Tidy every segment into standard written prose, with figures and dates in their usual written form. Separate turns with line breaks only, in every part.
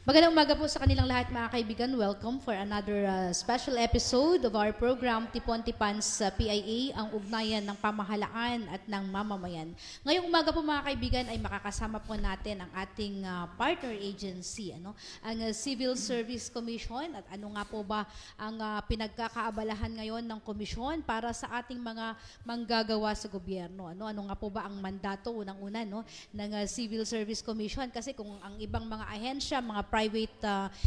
Magandang umaga po sa kanilang lahat mga kaibigan. Welcome for another special episode of our program Tipon Tipan sa PIA, ang ugnayan ng pamahalaan at ng mamamayan. Ngayong umaga po mga kaibigan ay makakasama po natin ang ating partner agency, ang Civil Service Commission, at ano nga po ba ang pinagkakaabalahan ngayon ng komisyon para sa ating mga manggagawa sa gobyerno. Ano nga po ba ang mandato unang-una ng Civil Service Commission, kasi kung ang ibang mga ahensya, mga private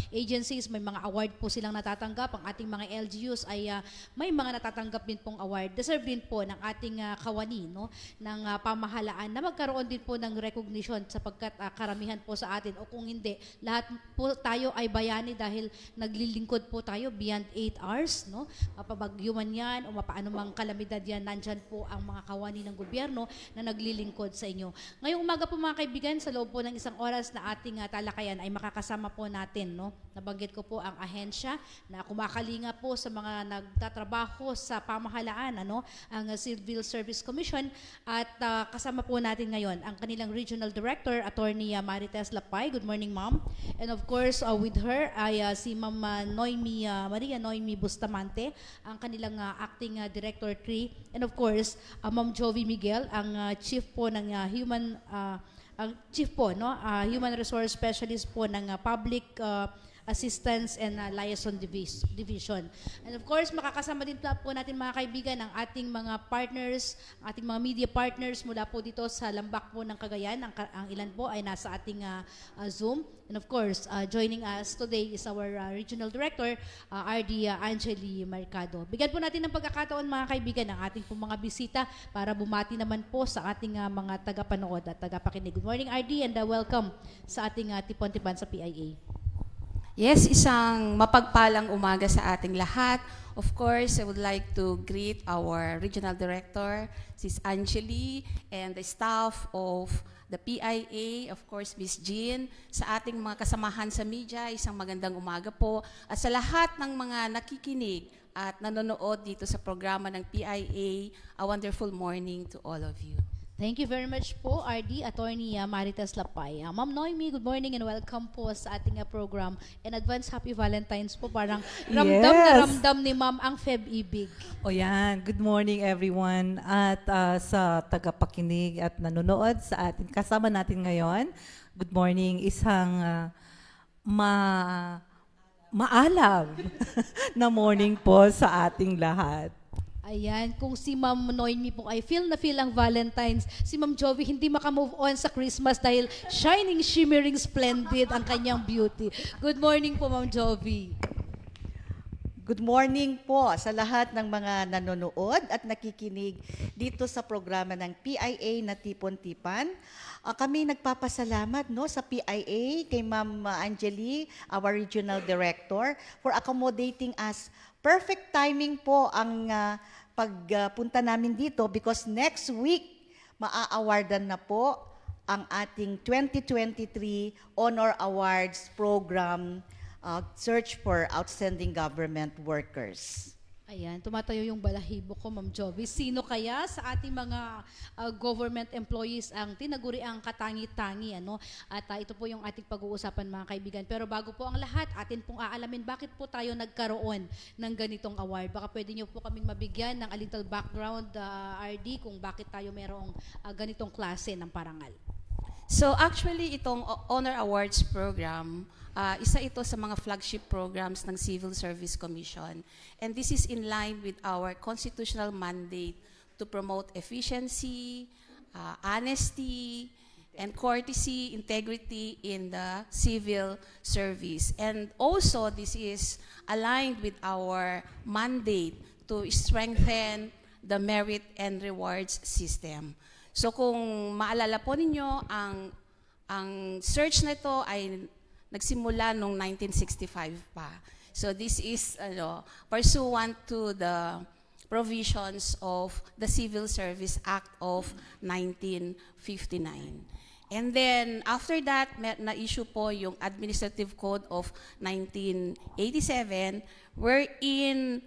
agencies, may mga award po silang natatanggap. Ang ating mga LGUs ay may mga natatanggap din pong award. Deserve din po ng ating kawani ng pamahalaan na magkaroon din po ng recognition, sapagkat karamihan po sa atin, o kung hindi, lahat po tayo ay bayani dahil naglilingkod po tayo beyond 8 hours. Mapabagyo man yan o mapaano mang kalamidad yan, nandyan po ang mga kawani ng gobyerno na naglilingkod sa inyo. Ngayong umaga po mga kaibigan, sa loob po ng isang oras na ating talakayan ay makakasama po natin, nabanggit ko po ang ahensya na kumakalinga po sa mga nagtatrabaho sa pamahalaan, ang Civil Service Commission, at kasama po natin ngayon ang kanilang Regional Director, Attorney Marites Lapay. Good morning, Ma'am. And of course, with her ay si Ma'am Maria Noemi Bustamante, ang kanilang Acting Director 3. And of course, Ma'am Jovi Miguel, ang Chief po ng Human Resource Specialist po ng Public Assistance and Liaison Division. And of course, makakasama din po natin mga kaibigan ang ating mga partners, ating mga media partners mula po dito sa Lambak po ng Cagayan. Ang ilan po ay nasa ating Zoom. And of course, joining us today is our Regional Director, RD Angeli Mercado. Bigyan po natin ng pagkakataon mga kaibigan ang ating po mga bisita para bumati naman po sa ating mga tagapanood at tagapakinig. Good morning, RD, and welcome sa ating Tipon-Tipan sa PIA.
Yes, isang mapagpalang umaga sa ating lahat. Of course, I would like to greet our Regional Director, Sis Angeli, and the staff of the PIA, of course, Ms. Jean. Sa ating mga kasamahan sa media, isang magandang umaga po. At sa lahat ng mga nakikinig at nanonood dito sa programa ng PIA, a wonderful morning to all of you.
Thank you very much po, RD, Attorney Marites Lapay. Ma'am Noemi, good morning and welcome po sa ating program. In advance, Happy Valentine's po. Parang ramdam na ramdam ni Ma'am ang Feb-ibig.
O yan, good morning everyone at sa tagapakinig at nanonood sa atin. Kasama natin ngayon, good morning, isang maalam na morning po sa ating lahat.
Ayan, kung si Ma'am Noemi po ay feel na feel ang Valentine's, si Ma'am Jovi hindi makamove on sa Christmas dahil shining, shimmering, splendid ang kanyang beauty. Good morning po, Ma'am Jovi.
Good morning po sa lahat ng mga nanonood at nakikinig dito sa programa ng PIA na Tipon-Tipan. Kami nagpapasalamat sa PIA kay Ma'am Angeli, our Regional Director, for accommodating us. Perfect timing po ang pagpunta namin dito because next week maa-awardan na po ang ating 2023 Honor Awards Program, Search for Outstanding Government Workers.
Ayan, tumatayo yung balahibo ko, Ma'am Jovi. Sino kaya sa ating mga government employees ang tinaguriang katangi-tangi, At ito po yung ating pag-uusapan mga kaibigan. Pero bago po ang lahat, atin pong aalamin bakit po tayo nagkaroon ng ganitong award. Baka pwede niyo po kaming mabigyan ng a little background, RD, kung bakit tayo merong ganitong klase ng parangal.
So actually, itong Honor Awards program, isa ito sa mga flagship programs ng Civil Service Commission. And this is in line with our constitutional mandate to promote efficiency, honesty, and courtesy, integrity in the civil service. And also, this is aligned with our mandate to strengthen the merit and rewards system. So kung maalala po ninyo, ang search na ito ay nagsimula noong 1965 pa. So this is pursuant to the provisions of the Civil Service Act of 1959. And then after that, na-issue po yung Administrative Code of 1987 wherein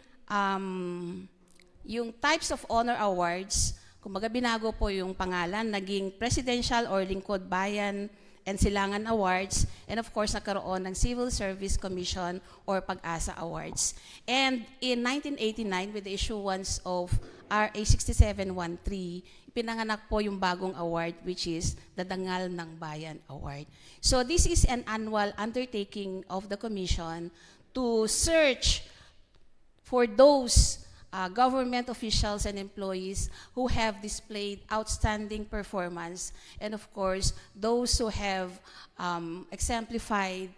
yung types of honor awards, kumbaga binago po yung pangalan, naging Presidential or Lingkod Bayan and Silangan Awards, and of course, nagkaroon ng Civil Service Commission or Pag-asa Awards. And in 1989, with the issuance of RA 6713, pinanganak po yung bagong award, which is the Dangal ng Bayan Award. So this is an annual undertaking of the Commission to search for those government officials and employees who have displayed outstanding performance, and of course, those who have exemplified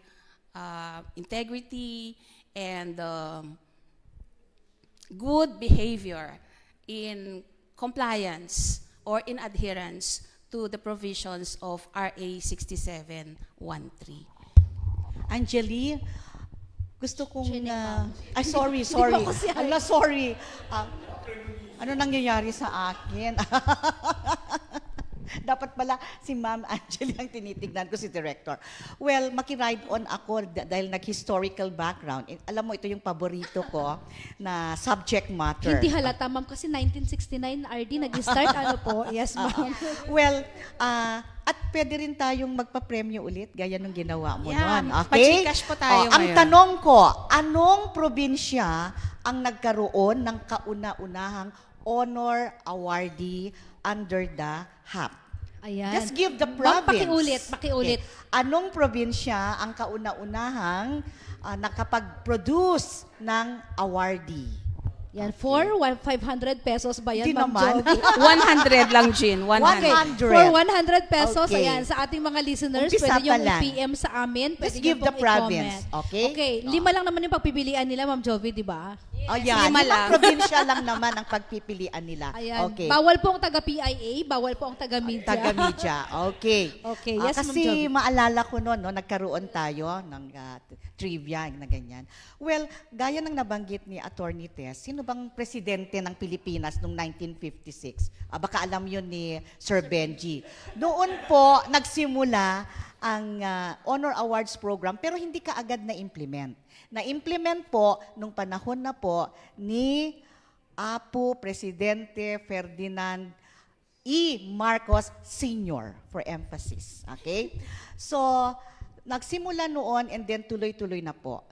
integrity and good behavior in compliance or in adherence to the provisions of RA 6713.
Angeli, gusto kong...
Jenny, ma'am.
ay, sorry.
mo kasi
Ala, sorry. Ano nangyayari sa akin? Dapat pala si Ma'am Angeli ang tinitignan ko, si Director. Well, makiride on ako dahil nag-historical background. Alam mo, ito yung paborito ko na subject matter.
Hindi halata, ma'am, kasi 1969 RD nag-start. Ano po? Yes, ma'am.
Well, at pwede rin tayong magpa-premyo ulit, gaya nung ginawa mo
Yeah,
noon. Okay?
pa-Gcash po tayo
Ang
ngayon.
tanong ko, anong probinsya ang nagkaroon ng kauna-unahang honor awardee under the HAP?
Ayan.
Just give the
Ma'am,
province.
pakiulit.
Okay. Anong probinsya ang kauna-unahang nakapag-produce ng awardee?
Yan, for 500 pesos ba yan,
Hindi
Ma'am
naman.
Jovi?
100 lang, Jean. 100.
Okay,
100.
for 100 pesos,
Okay.
ayan, sa ating mga listeners,
Umpisa
pwede yung
pa lang.
PM sa amin. Pwede
Just
nyo
give the
pong
province,
i-comment.
okay?
Okay, 5 lang naman yung pagpipilian nila, Ma'am Jovi, di ba?
Ayan,
lima
limang
lang.
probinsya lang naman ang pagpipilian nila.
Ayan.
Okay.
Bawal po ang taga-PIA, bawal po ang taga-media.
Taga-media. Okay.
Okay, yes, Ma'am
Kasi
Jovi.
maalala ko noon, no, nagkaroon tayo ng trivia na ganyan. Well, gaya ng nabanggit ni Attorney Tess, sino bang presidente ng Pilipinas noong 1956? Baka alam yun ni Sir Benji. Noon po, nagsimula ang Honor Awards program, pero hindi ka agad na-implement. Na-implement po nung panahon na po ni Apo Presidente Ferdinand E. Marcos Sr. for emphasis. Okay? So, nagsimula noon and then tuloy-tuloy na po.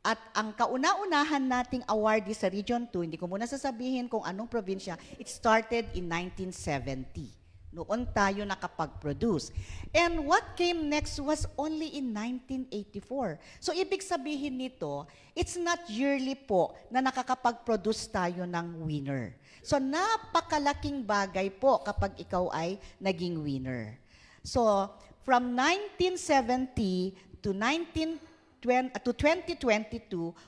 At ang kauna-unahan nating awardee sa Region 2, hindi ko muna sasabihin kung anong probinsya, it started in 1970. Noon tayo nakapag-produce. And what came next was only in 1984. So ibig sabihin nito, it's not yearly po na nakakapag-produce tayo ng winner. So napakalaking bagay po kapag ikaw ay naging winner. So from 1970 to 2022,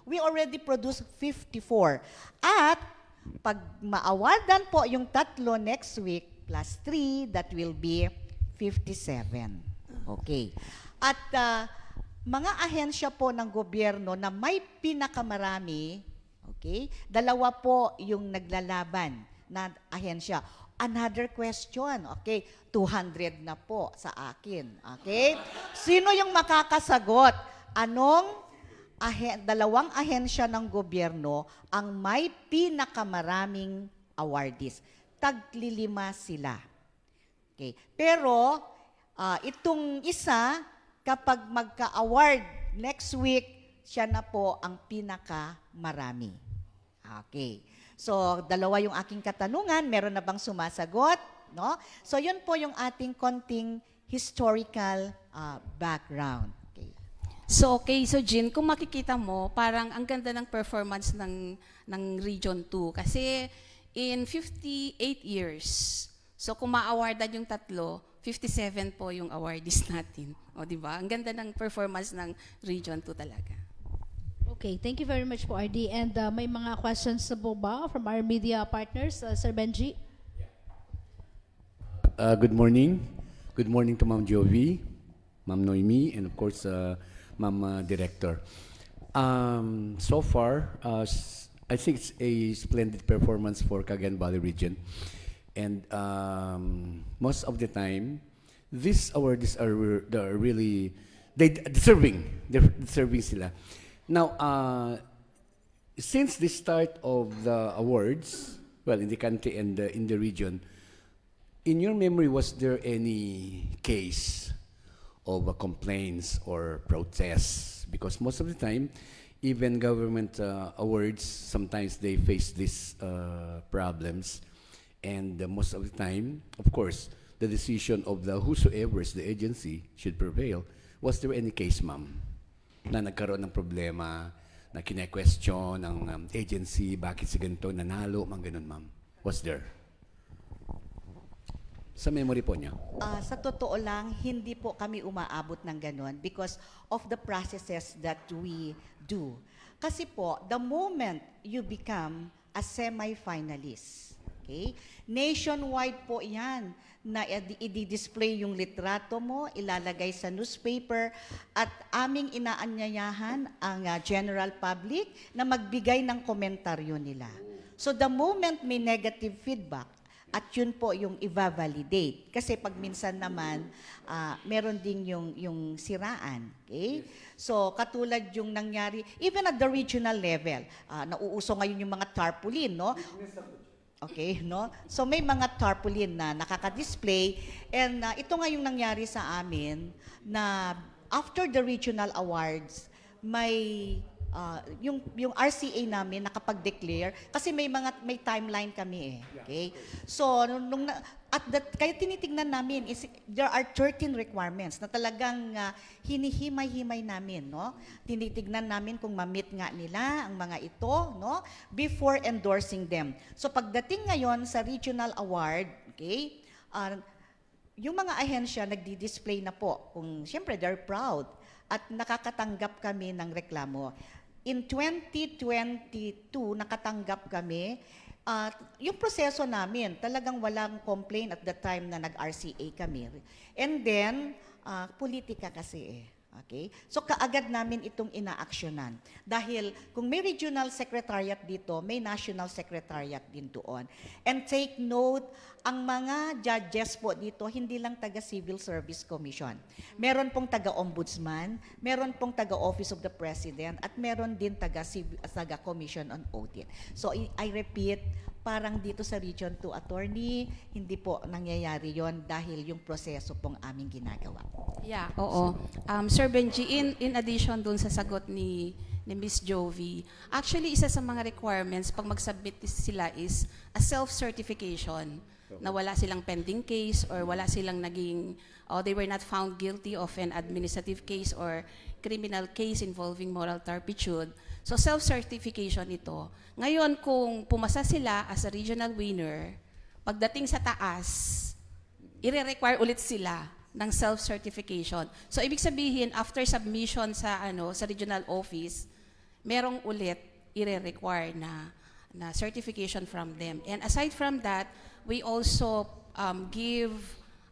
we already produced 54. At pag ma-awardan po yung tatlo next week, plus 3, that will be 57. Okay. At mga ahensya po ng gobyerno na may pinakamarami, okay, 2 po yung naglalaban na ahensya. Another question, okay, 200 na po sa akin. Okay? Sino yung makakasagot? Anong 2 ahensya ng gobyerno ang may pinakamaraming awardees? Taglilima sila. Okay. Pero, itong isa, kapag magka-award next week, siya na po ang pinakamarami. Okay. So, 2 yung aking katanungan. Meron na bang sumasagot? No? So, yun po yung ating konting historical background. Okay.
So, Jean, kung makikita mo, parang ang ganda ng performance ng Region 2. Kasi, in 58 years, so kung ma-awardan yung 3, 57 po yung awardees natin. O, di ba? Ang ganda ng performance ng Region 2 talaga.
Okay, thank you very much po, RD. And may mga questions po ba from our media partners? Sir Benji?
Good morning. Good morning to Ma'am Jovi, Ma'am Noemi, and of course, Ma'am Director. So far, I think it's a splendid performance for Cagayan Valley region. And most of the time, these awards are really, they're deserving sila. Now, since the start of the awards, well, in the country and in the region, in your memory, was there any case of complaints or protests, because most of the time, even government awards, sometimes they face these problems, and most of the time, of course, the decision of the whosoever is the agency should prevail. Was there any case, ma'am, na nagkaroon ng problema, na kine-question ng agency, bakit si ganito nanalo, mga ganun, ma'am? Was there? Sa memory po niya?
Sa totoo lang, hindi po kami umaabot ng ganon because of the processes that we do. Kasi po, the moment you become a semi-finalist, okay, nationwide po yan, na i-display yung litrato mo, ilalagay sa newspaper, at aming inaanyayahan ang general public na magbigay ng komentaryo nila. So the moment may negative feedback, at yun po yung i-validate. Kasi pag minsan naman, meron din yung siraan. Okay? So, katulad yung nangyari, even at the regional level, nauuso ngayon yung mga tarpaulin, no? Okay, no? So, may mga tarpaulin na nakaka-display. And ito nga yung nangyari sa amin na after the regional awards, may yung RCA namin nakapag-declare kasi may timeline kami okay? So kaya tinitingnan namin is there are 13 requirements na talagang hinihimay-himay namin, no? Tinitingnan namin kung ma-meet nga nila ang mga ito, no? Before endorsing them. So pagdating ngayon sa regional award, okay? Yung mga ahensya nagdi-display na po kung siyempre they're proud at nakakatanggap kami ng reklamo. In 2022, nakatanggap kami. Yung proseso namin, talagang walang complaint at the time na nag-RCA kami. And then, politika kasi Okay? So kaagad namin itong inaaksyonan. Dahil kung may regional secretariat dito, may national secretariat din doon. And take note, ang mga judges po dito, hindi lang taga Civil Service Commission. Meron pong taga-ombudsman, meron pong taga-Office of the President, at meron din taga Commission on Audit. So I repeat, parang dito sa Region 2 Attorney, hindi po nangyayari yon dahil yung proseso pong aming ginagawa.
Yeah, oo. Sir Benji, in addition dun sa sagot ni Miss Jovi, actually isa sa mga requirements pag mag-submit sila is a self-certification na wala silang pending case or wala silang they were not found guilty of an administrative case or criminal case involving moral turpitude. So self-certification ito. Ngayon, kung pumasa sila as a regional winner, pagdating sa taas, i-require ulit sila ng self-certification. So ibig sabihin, after submission sa regional office, merong ulit i-require na certification from them. And aside from that, we also give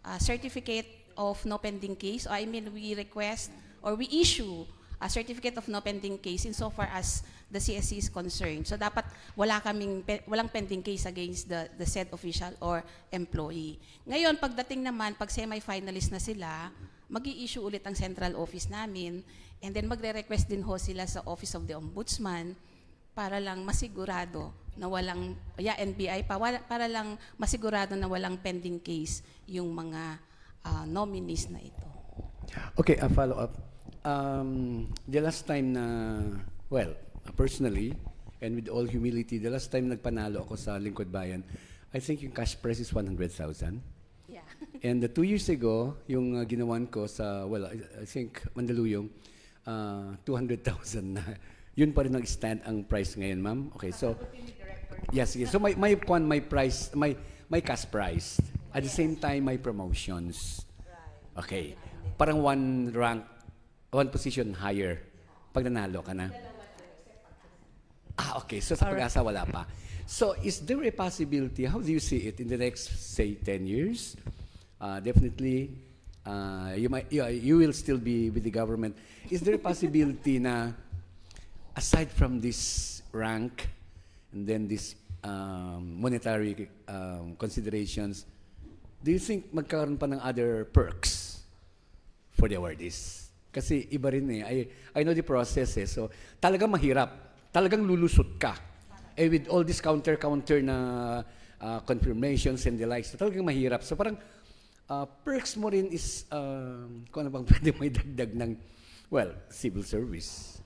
a certificate of no pending case. We request or we issue a certificate of no pending case insofar as the CSC is concerned. So dapat walang pending case against the said official or employee. Ngayon, pagdating naman, pag semi-finalist na sila, mag-i-issue ulit ang central office namin, and then magre-request din ho sila sa Office of the Ombudsman para lang masigurado na walang, NBI para lang masigurado na walang pending case yung mga nominees na ito.
Okay, a follow-up. The last time personally, and with all humility, the last time nagpanalo ako sa Lingkod Bayan, I think yung cash prize is 100,000.
Yeah.
And 2 years ago, yung ginawan ko sa, I think Mandaluyong, 200,000 na. Yun pa rin ang stand ang price ngayon, ma'am. Okay, so, yes. So may price, may cash price. At the same time, may promotions. Okay. Parang one position higher pag nanalo ka na. Okay. So sa Pag-asa, wala pa. So is there a possibility, how do you see it in the next, say, 10 years? Definitely, you will still be with the government. Is there a possibility na, aside from this rank, and then this monetary considerations, do you think magkaroon pa ng other perks for the awardees? Kasi iba rin I know the process So talagang mahirap. Talagang lulusot ka. With all this counter na confirmations and the likes, so talagang mahirap. So parang Perks mo rin is, kung ano bang pwede may dagdag ng, well, civil service.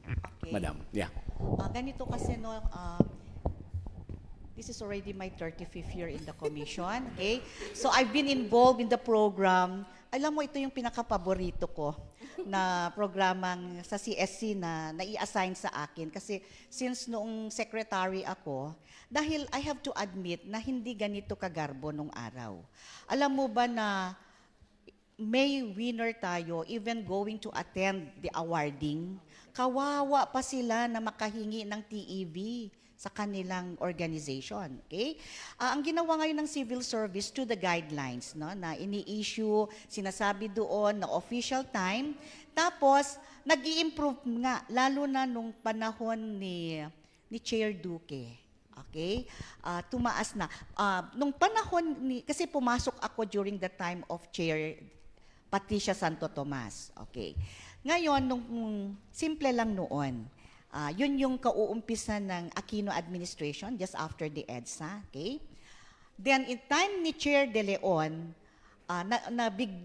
Okay.
Madam, yeah.
Ganito kasi, no, this is already my 35th year in the commission, okay? So I've been involved in the program. Alam mo, ito yung pinaka-paborito ko na programang sa CSC na nai-assign sa akin. Kasi since noong secretary ako, dahil I have to admit na hindi ganito kagarbo nung araw. Alam mo ba na may winner tayo even going to attend the awarding? Kawawa pa sila na makahingi ng TEV sa kanilang organization. Okay? Ang ginawa ngayon ng civil service to the guidelines, no, na ini-issue, sinasabi doon na official time, tapos nag-i-improve nga, lalo na nung panahon ni Chair Duque. Okay? Tumaas na. Nung panahon, kasi pumasok ako during the time of Chair Patricia Santo Tomas. Okay. Ngayon, nung simple lang noon, yun yung kauumpisa ng Aquino administration just after the EDSA, okay? Then in time ni Chair De Leon,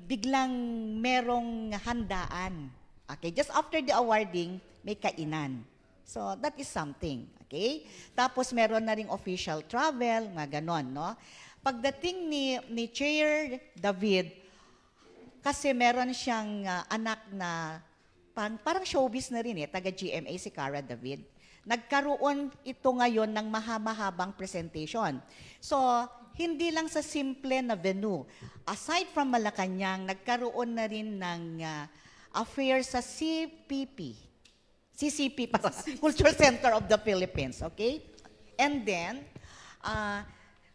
biglang merong handaan. Okay, just after the awarding, may kainan. So that is something, okay? Tapos meron na ring official travel, mga ganon, no? Pagdating ni Chair David, kasi meron siyang anak na parang showbiz na rin taga GMA si Cara David. Nagkaroon ito ngayon ng mahabang presentation. So, hindi lang sa simple na venue. Aside from Malacanang, nagkaroon na rin ng affair sa CCP, Cultural Center of the Philippines, okay? And then,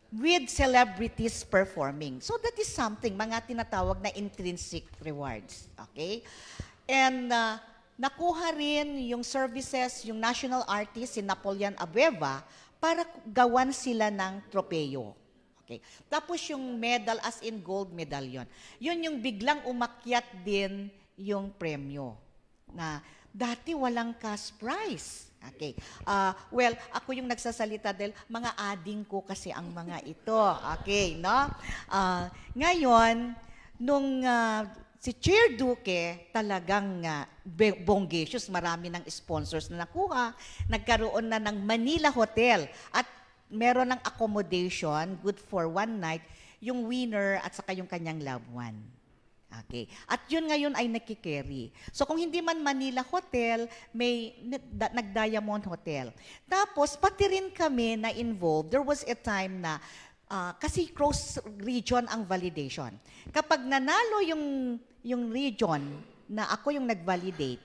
with celebrities performing. So that is something, mga tinatawag na intrinsic rewards, okay? And nakuha rin yung services, yung national artist, si Napoleon Abueva, para gawan sila ng tropeyo. Okay. Tapos yung medal as in gold medallion. Yun yung biglang umakyat din yung premyo. Na dati walang cash prize. Okay. Well, ako yung nagsasalita dahil mga ading ko kasi ang mga ito. Okay, no? Ngayon, nung si Chair Duque talagang bonggesius, marami ng sponsors na nakuha, nagkaroon na ng Manila Hotel at meron ng accommodation, good for one night, yung winner at saka yung kanyang loved one. Okay. At yun ngayon ay nakikerry. So kung hindi man Manila Hotel, may nag-Diamond Hotel. Tapos pati rin kami na involved, there was a time na kasi cross region ang validation. Kapag nanalo yung region na ako yung nag-validate,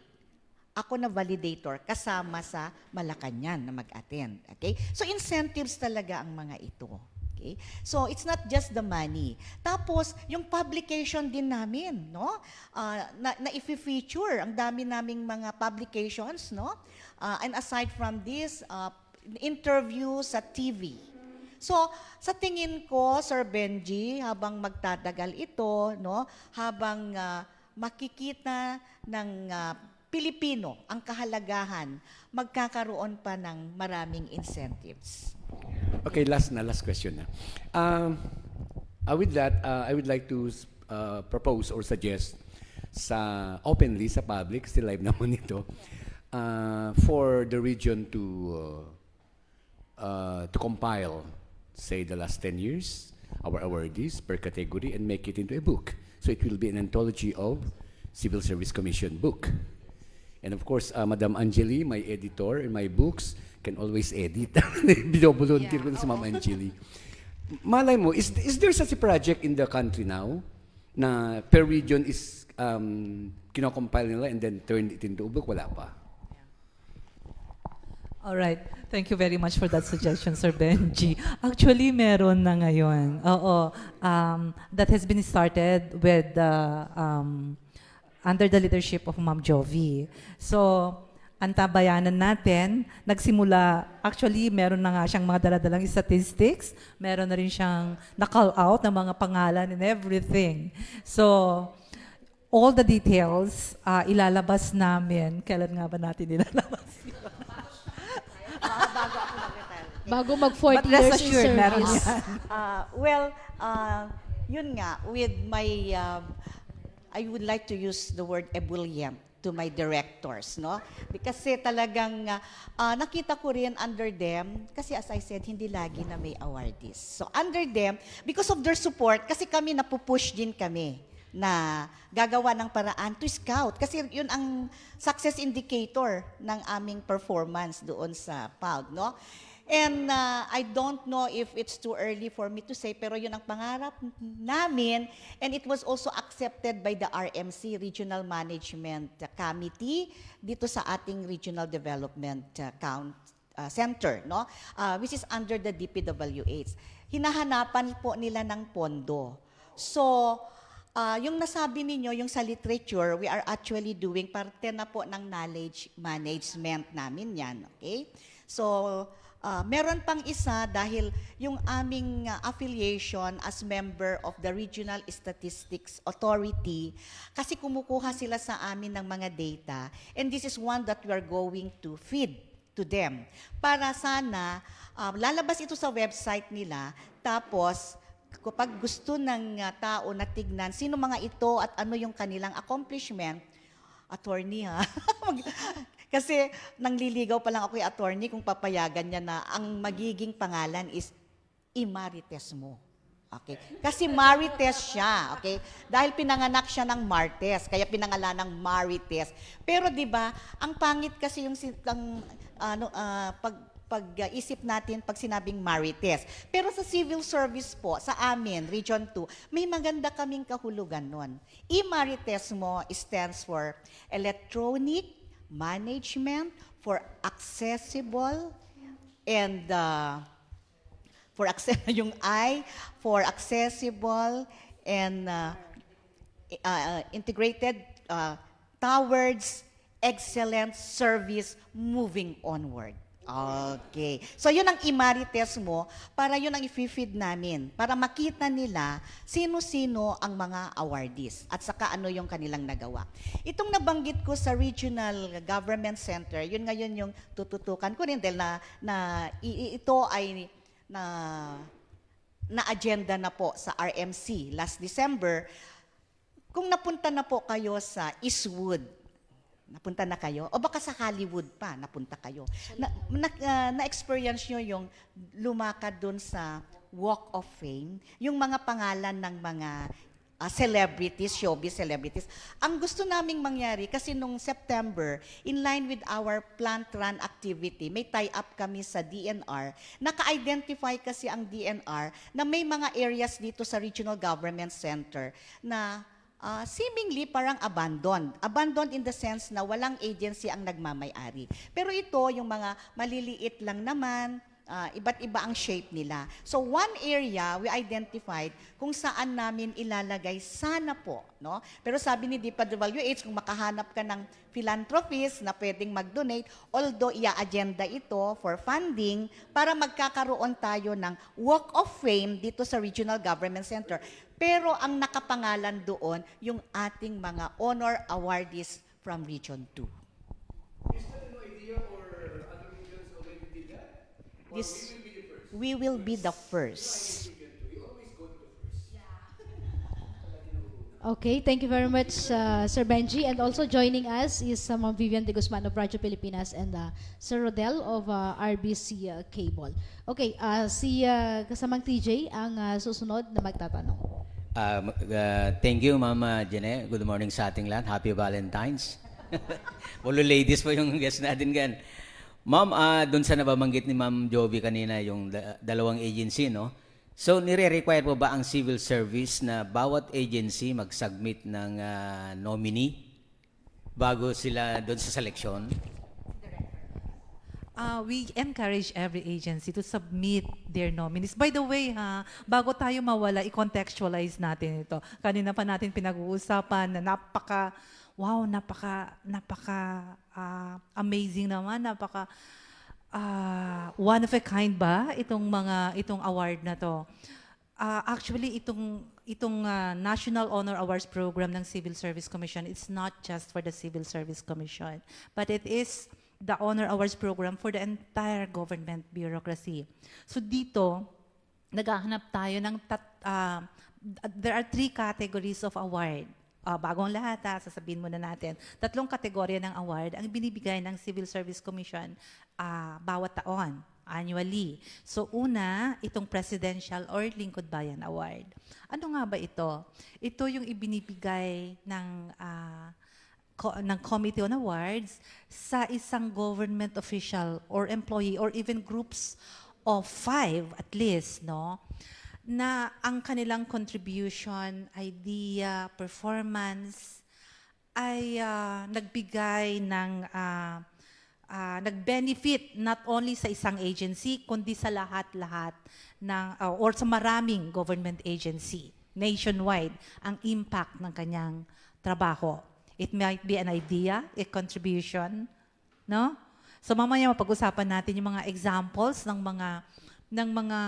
ako na validator kasama sa Malacanang na mag-attend. Okay? So incentives talaga ang mga ito. Okay? So it's not just the money. Tapos yung publication din namin, no? Na i-feature ang dami naming mga publications, no? And aside from this, interview sa TV. So, sa tingin ko, Sir Benji, habang magtatagal ito, no, habang makikita ng Pilipino ang kahalagahan, magkakaroon pa ng maraming incentives.
Okay, last question na. With that, I would like to propose or suggest openly sa public, still live naman ito, for the region to compile, say, the last 10 years, our awardees per category, and make it into a book. So it will be an anthology of Civil Service Commission book. And of course, Madam Angeli, my editor in my books, can always edit. Binovolunteer ko na si Ma'am Angeli. Malay mo, is there such a project in the country now na per region is kinocompile nila and then turn it into a book? Wala pa.
All right. Thank you very much for that suggestion, Sir Benji. Actually, meron na ngayon. Oo. That has been started with under the leadership of Ma'am Jovi. So, antabayanan natin, nagsimula, actually, meron na nga siyang mga daladalang statistics, meron na rin siyang na-call out ng mga pangalan and everything. So, all the details, ilalabas namin. Kailan nga ba natin ilalabas yun?
Bago mag 40
But rest
years in
assured, meron
service.
yan.
Well, yun nga, with my, I would like to use the word ebullient to my directors, no? Kasi talagang nakita ko rin under them, kasi as I said, hindi lagi na may awardees. So under them, because of their support, kasi kami napupush din kami na gagawa ng paraan to scout. Kasi yun ang success indicator ng aming performance doon sa PALD, no? And I don't know if it's too early for me to say, pero yun ang pangarap namin. And it was also accepted by the RMC, Regional Management Committee, dito sa ating Regional Development Center, no? Which is under the DPWH. Hinahanapan po nila ng pondo. So, yung nasabi ninyo, yung sa literature, we are actually doing parte na po ng knowledge management namin yan, okay? So, meron pang isa dahil yung aming affiliation as member of the Regional Statistics Authority, kasi kumukuha sila sa amin ng mga data, and this is one that we are going to feed to them. Para sana, lalabas ito sa website nila, tapos kapag gusto ng tao na tignan sino mga ito at ano yung kanilang accomplishment, attorney ha, kasi nangliligaw pa lang ako yung attorney kung papayagan niya na ang magiging pangalan is Imarites mo. Okay? Kasi Marites siya, okay? Dahil pinanganak siya ng Martes, kaya pinangalan ng Marites. Pero 'di ba, ang pangit kasi yung pag-isip natin pag sinabing Marites. Pero sa civil service po, sa amin, Region 2, may maganda kaming kahulugan nun. Imarites mo stands for Electronic Management for Accessible and yung I for accessible and integrated towards excellent service moving onward. Okay. So yun ang Imarites mo, para yun ang i-feed namin, para makita nila sino-sino ang mga awardees at saka ano yung kanilang nagawa. Itong nabanggit ko sa Regional Government Center, yun ngayon yung tututukan ko rin dahil ito ay na agenda na po sa RMC last December. Kung napunta na po kayo sa Eastwood, napunta na kayo? O baka sa Hollywood pa, napunta kayo. Na-experience nyo yung lumakad doon sa Walk of Fame, yung mga pangalan ng mga celebrities, showbiz celebrities. Ang gusto naming mangyari, kasi nung September, in line with our plant run activity, may tie-up kami sa DNR, naka-identify kasi ang DNR na may mga areas dito sa Regional Government Center na seemingly parang abandoned. Abandoned in the sense na walang agency ang nagmamay-ari. Pero ito, yung mga maliliit lang naman, iba't iba ang shape nila. So one area we identified kung saan namin ilalagay sana po, no? Pero sabi ni DPWH, kung makahanap ka ng philanthropist na pwedeng mag-donate, although ia-agenda ito for funding para magkakaroon tayo ng Walk of Fame dito sa Regional Government Center. Pero ang nakapangalan doon, yung ating mga honor awardees from Region 2.
Is that an idea or other regions already did that? Or
This,
we will be the first?
we will be the first.
We always go to the first.
Okay, thank you very much, Sir Benji. And also joining us is Ma'am Vivian de Guzman of Radyo Pilipinas and Sir Rodel of RBC Cable. Okay, si kasamang TJ ang susunod na magtatanong.
Thank you, Mama Jene. Good morning sa ating lahat. Happy Valentine's. Puro ladies po yung guest natin gan. Ma'am, doon sa nababanggit ni Ma'am Jovi kanina, yung dalawang agency, no? So, nire-require po ba ang civil service na bawat agency mag-submit ng nominee bago sila doon sa selection?
We encourage every agency to submit their nominees. By the way, bago tayo mawala, i-contextualize natin ito. Kanina pa natin pinag-uusapan na amazing naman, one of a kind ba itong award na to. Actually, itong National Honor Awards Program ng Civil Service Commission, it's not just for the Civil Service Commission, but it is the Honor Awards Program for the entire government bureaucracy. So dito, naghahanap tayo ng there are 3 categories of award. Bagong lahat, sasabihin muna natin. 3 kategorya ng award ang binibigay ng Civil Service Commission bawat taon, annually. So una, itong Presidential or Lingkod Bayan Award. Ano nga ba ito? Ito yung ibinibigay ng Committee on Awards sa isang government official or employee or even groups of 5 at least, no? Na ang kanilang contribution, idea, performance ay nagbigay ng nag-benefit not only sa isang agency kundi sa lahat-lahat ng or sa maraming government agency nationwide ang impact ng kanyang trabaho. It might be an idea, a contribution, no? So mamaya mapag-usapan natin yung mga examples ng mga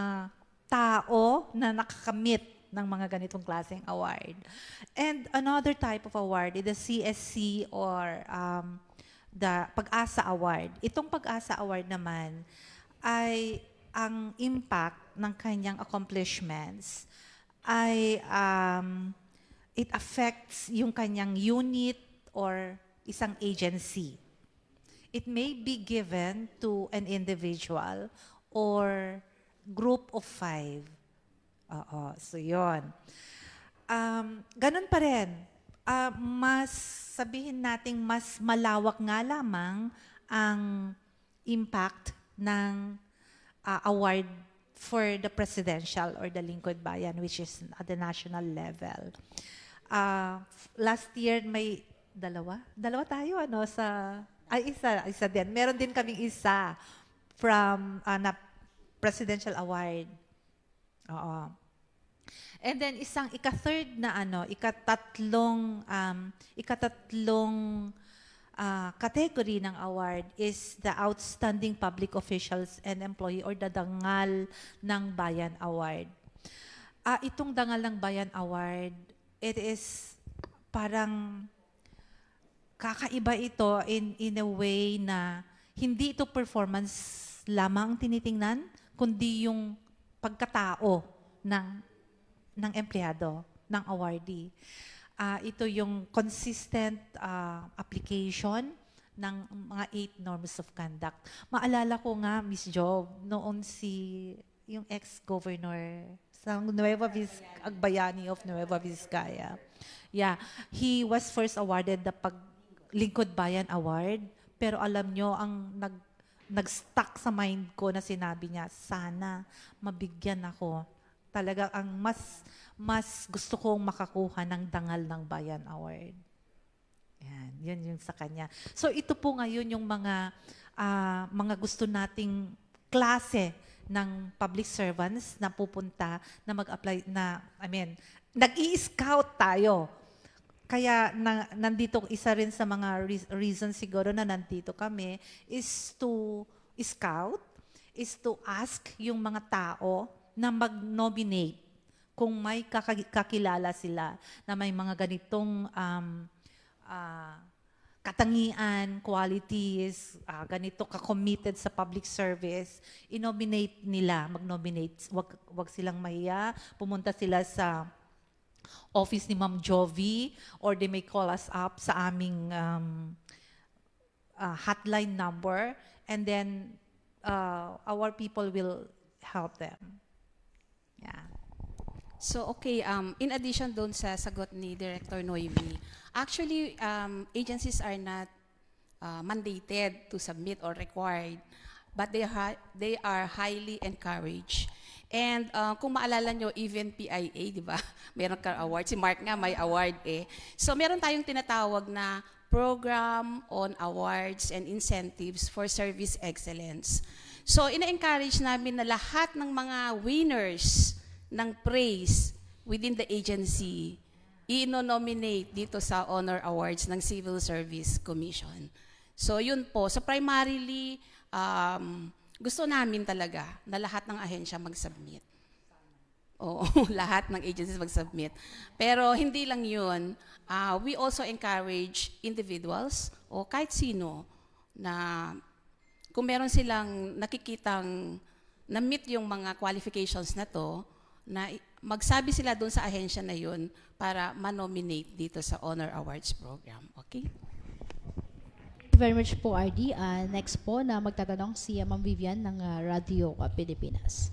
tao na nakakamit ng mga ganitong klaseng award. And another type of award is the CSC or the Pag-asa Award. Itong Pag-asa Award naman ay ang impact ng kanyang accomplishments ay it affects yung kanyang unit or isang agency. It may be given to an individual or group of 5. So yun. Ganun pa rin. Mas sabihin nating mas malawak nga lamang ang impact ng award for the presidential or the Lingkod Bayan, which is at the national level. Last year may dalawa tayo isa din. Meron din kaming isa from na presidential award. Oo. And then ika-third na ikatatlong category ng award is the Outstanding Public Officials and Employee or the Dangal ng Bayan Award. Itong Dangal ng Bayan Award, it is parang kakaiba ito in a way na hindi ito performance lamang tinitingnan, kundi yung pagkatao ng empleyado, ng awardee. Ito yung consistent application ng mga 8 norms of conduct. Maalala ko nga, Miss Job, noon yung ex-governor sa Agbayani of Nueva Vizcaya. Yeah, he was first awarded the Lingkod Bayan Award, pero alam nyo, ang nag-stuck sa mind ko na sinabi niya, sana mabigyan ako. Talaga ang mas gusto kong makakuha ng Dangal ng Bayan Award. Yan yung sa kanya. So ito po ngayon yung mga gusto nating klase ng public servants na pupunta na mag-apply nag-i-scout tayo. Kaya nandito isa rin sa mga reasons siguro na nandito kami is to scout, is to ask yung mga tao na mag-nominate kung may kakilala sila na may mga ganitong katangian, qualities, ganito ka-committed sa public service, i-nominate nila, mag-nominate. Wag silang mahiya, pumunta sila sa office ni Ma'am Jovi or they may call us up sa aming hotline number and then our people will help them. Yeah.
So, okay, in addition doon sa sagot ni Director Noemi, actually, agencies are not mandated to submit or required, but they are highly encouraged. And kung maalala nyo, even PIA, di ba? Meron ka award. Si Mark nga may award eh. So, meron tayong tinatawag na Program on Awards and Incentives for Service Excellence. So, ina-encourage namin na lahat ng mga winners ng praise within the agency, i-nominate dito sa Honor Awards ng Civil Service Commission. So, yun po. So, primarily, gusto namin talaga na lahat ng ahensya mag-submit. Oo, lahat ng agencies mag-submit. Pero hindi lang yun. We also encourage individuals o kahit sino na kung meron silang nakikitang na-meet yung mga qualifications na to, na magsabi sila doon sa ahensya na yun para ma-nominate dito sa Honor Awards program. Okay?
Thank you very much po, RD. Next po na magtatanong si Ma'am Vivian ng Radio Pilipinas.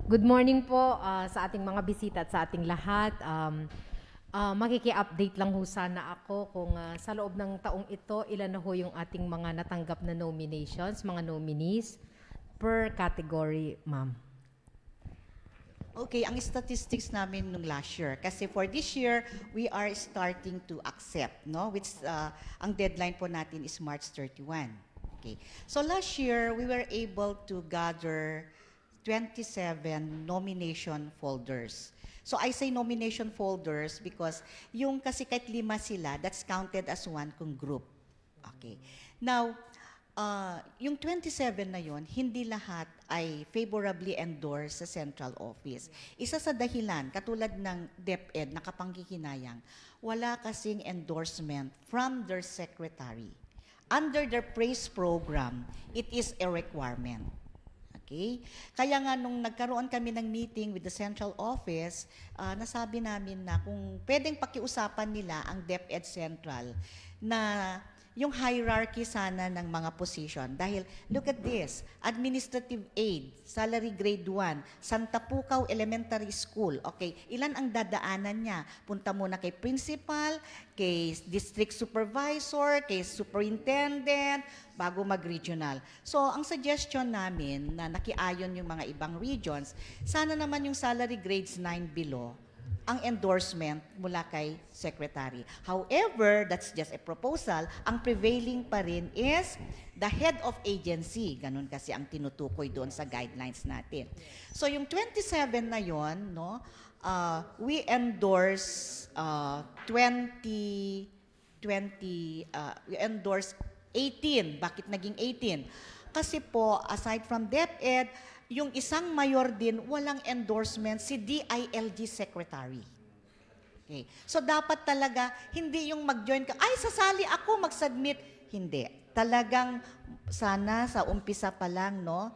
Good morning po sa ating mga bisita at sa ating lahat. Makiki-update lang ho sana ako kung sa loob ng taong ito, ilan na ho yung ating mga natanggap na nominations, mga nominees per category, ma'am.
Okay, ang statistics namin nung last year. Kasi for this year, we are starting to accept, no? Which, ang deadline po natin is March 31. Okay. So last year, we were able to gather 27 nomination folders. So I say nomination folders because yung kasi kahit 5 sila, that's counted as one kung group. Okay. Now, yung 27 na yon, hindi lahat ay favorably endorsed sa central office. Isa sa dahilan, katulad ng DepEd na kapangkikinayang, wala kasing endorsement from their secretary. Under their praise program, it is a requirement. Okay? Kaya nga nung nagkaroon kami ng meeting with the central office, nasabi namin na kung pwedeng pakiusapan nila ang DepEd Central na yung hierarchy sana ng mga position. Dahil, look at this, administrative aid, salary grade 1, Santa Pucaw Elementary School. Okay, ilan ang dadaanan niya? Punta muna kay principal, kay district supervisor, kay superintendent, bago mag-regional. So, ang suggestion namin na nakiayon yung mga ibang regions, sana naman yung salary grades 9 below, ang endorsement mula kay secretary. However, that's just a proposal. Ang prevailing pa rin is the head of agency. Ganun kasi ang tinutukoy doon sa guidelines natin. So yung 27 na yon, no, we endorse we endorse 18. Bakit naging 18? Kasi po, aside from DepEd, yung isang mayor din, walang endorsement, si DILG Secretary. Okay. So dapat talaga, hindi yung mag-join ka, ay sasali ako, mag-submit. Hindi. Talagang sana sa umpisa pa lang, no?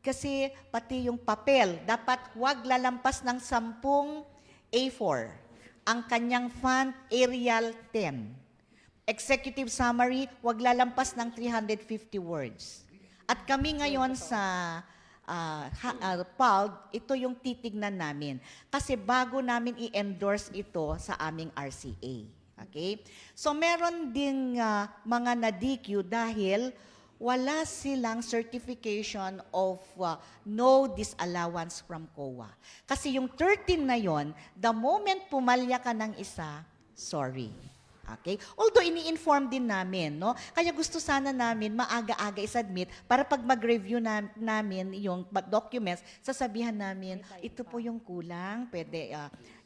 Kasi pati yung papel, dapat huwag lalampas ng 10 A4. Ang kanyang font, Arial 10. Executive summary, huwag lalampas ng 350 words. At kami ngayon sa PALD, ito yung titignan namin. Kasi bago namin i-endorse ito sa aming RCA. Okay? So meron ding mga na-DQ dahil wala silang certification of no disallowance from COA. Kasi yung 13 na yon, the moment pumalya ka ng isa, sorry. Okay? Although ini-inform din namin, no? Kaya gusto sana namin maaga-aga i-submit para pag mag-review namin yung documents, sasabihan namin, ito po yung kulang, pwede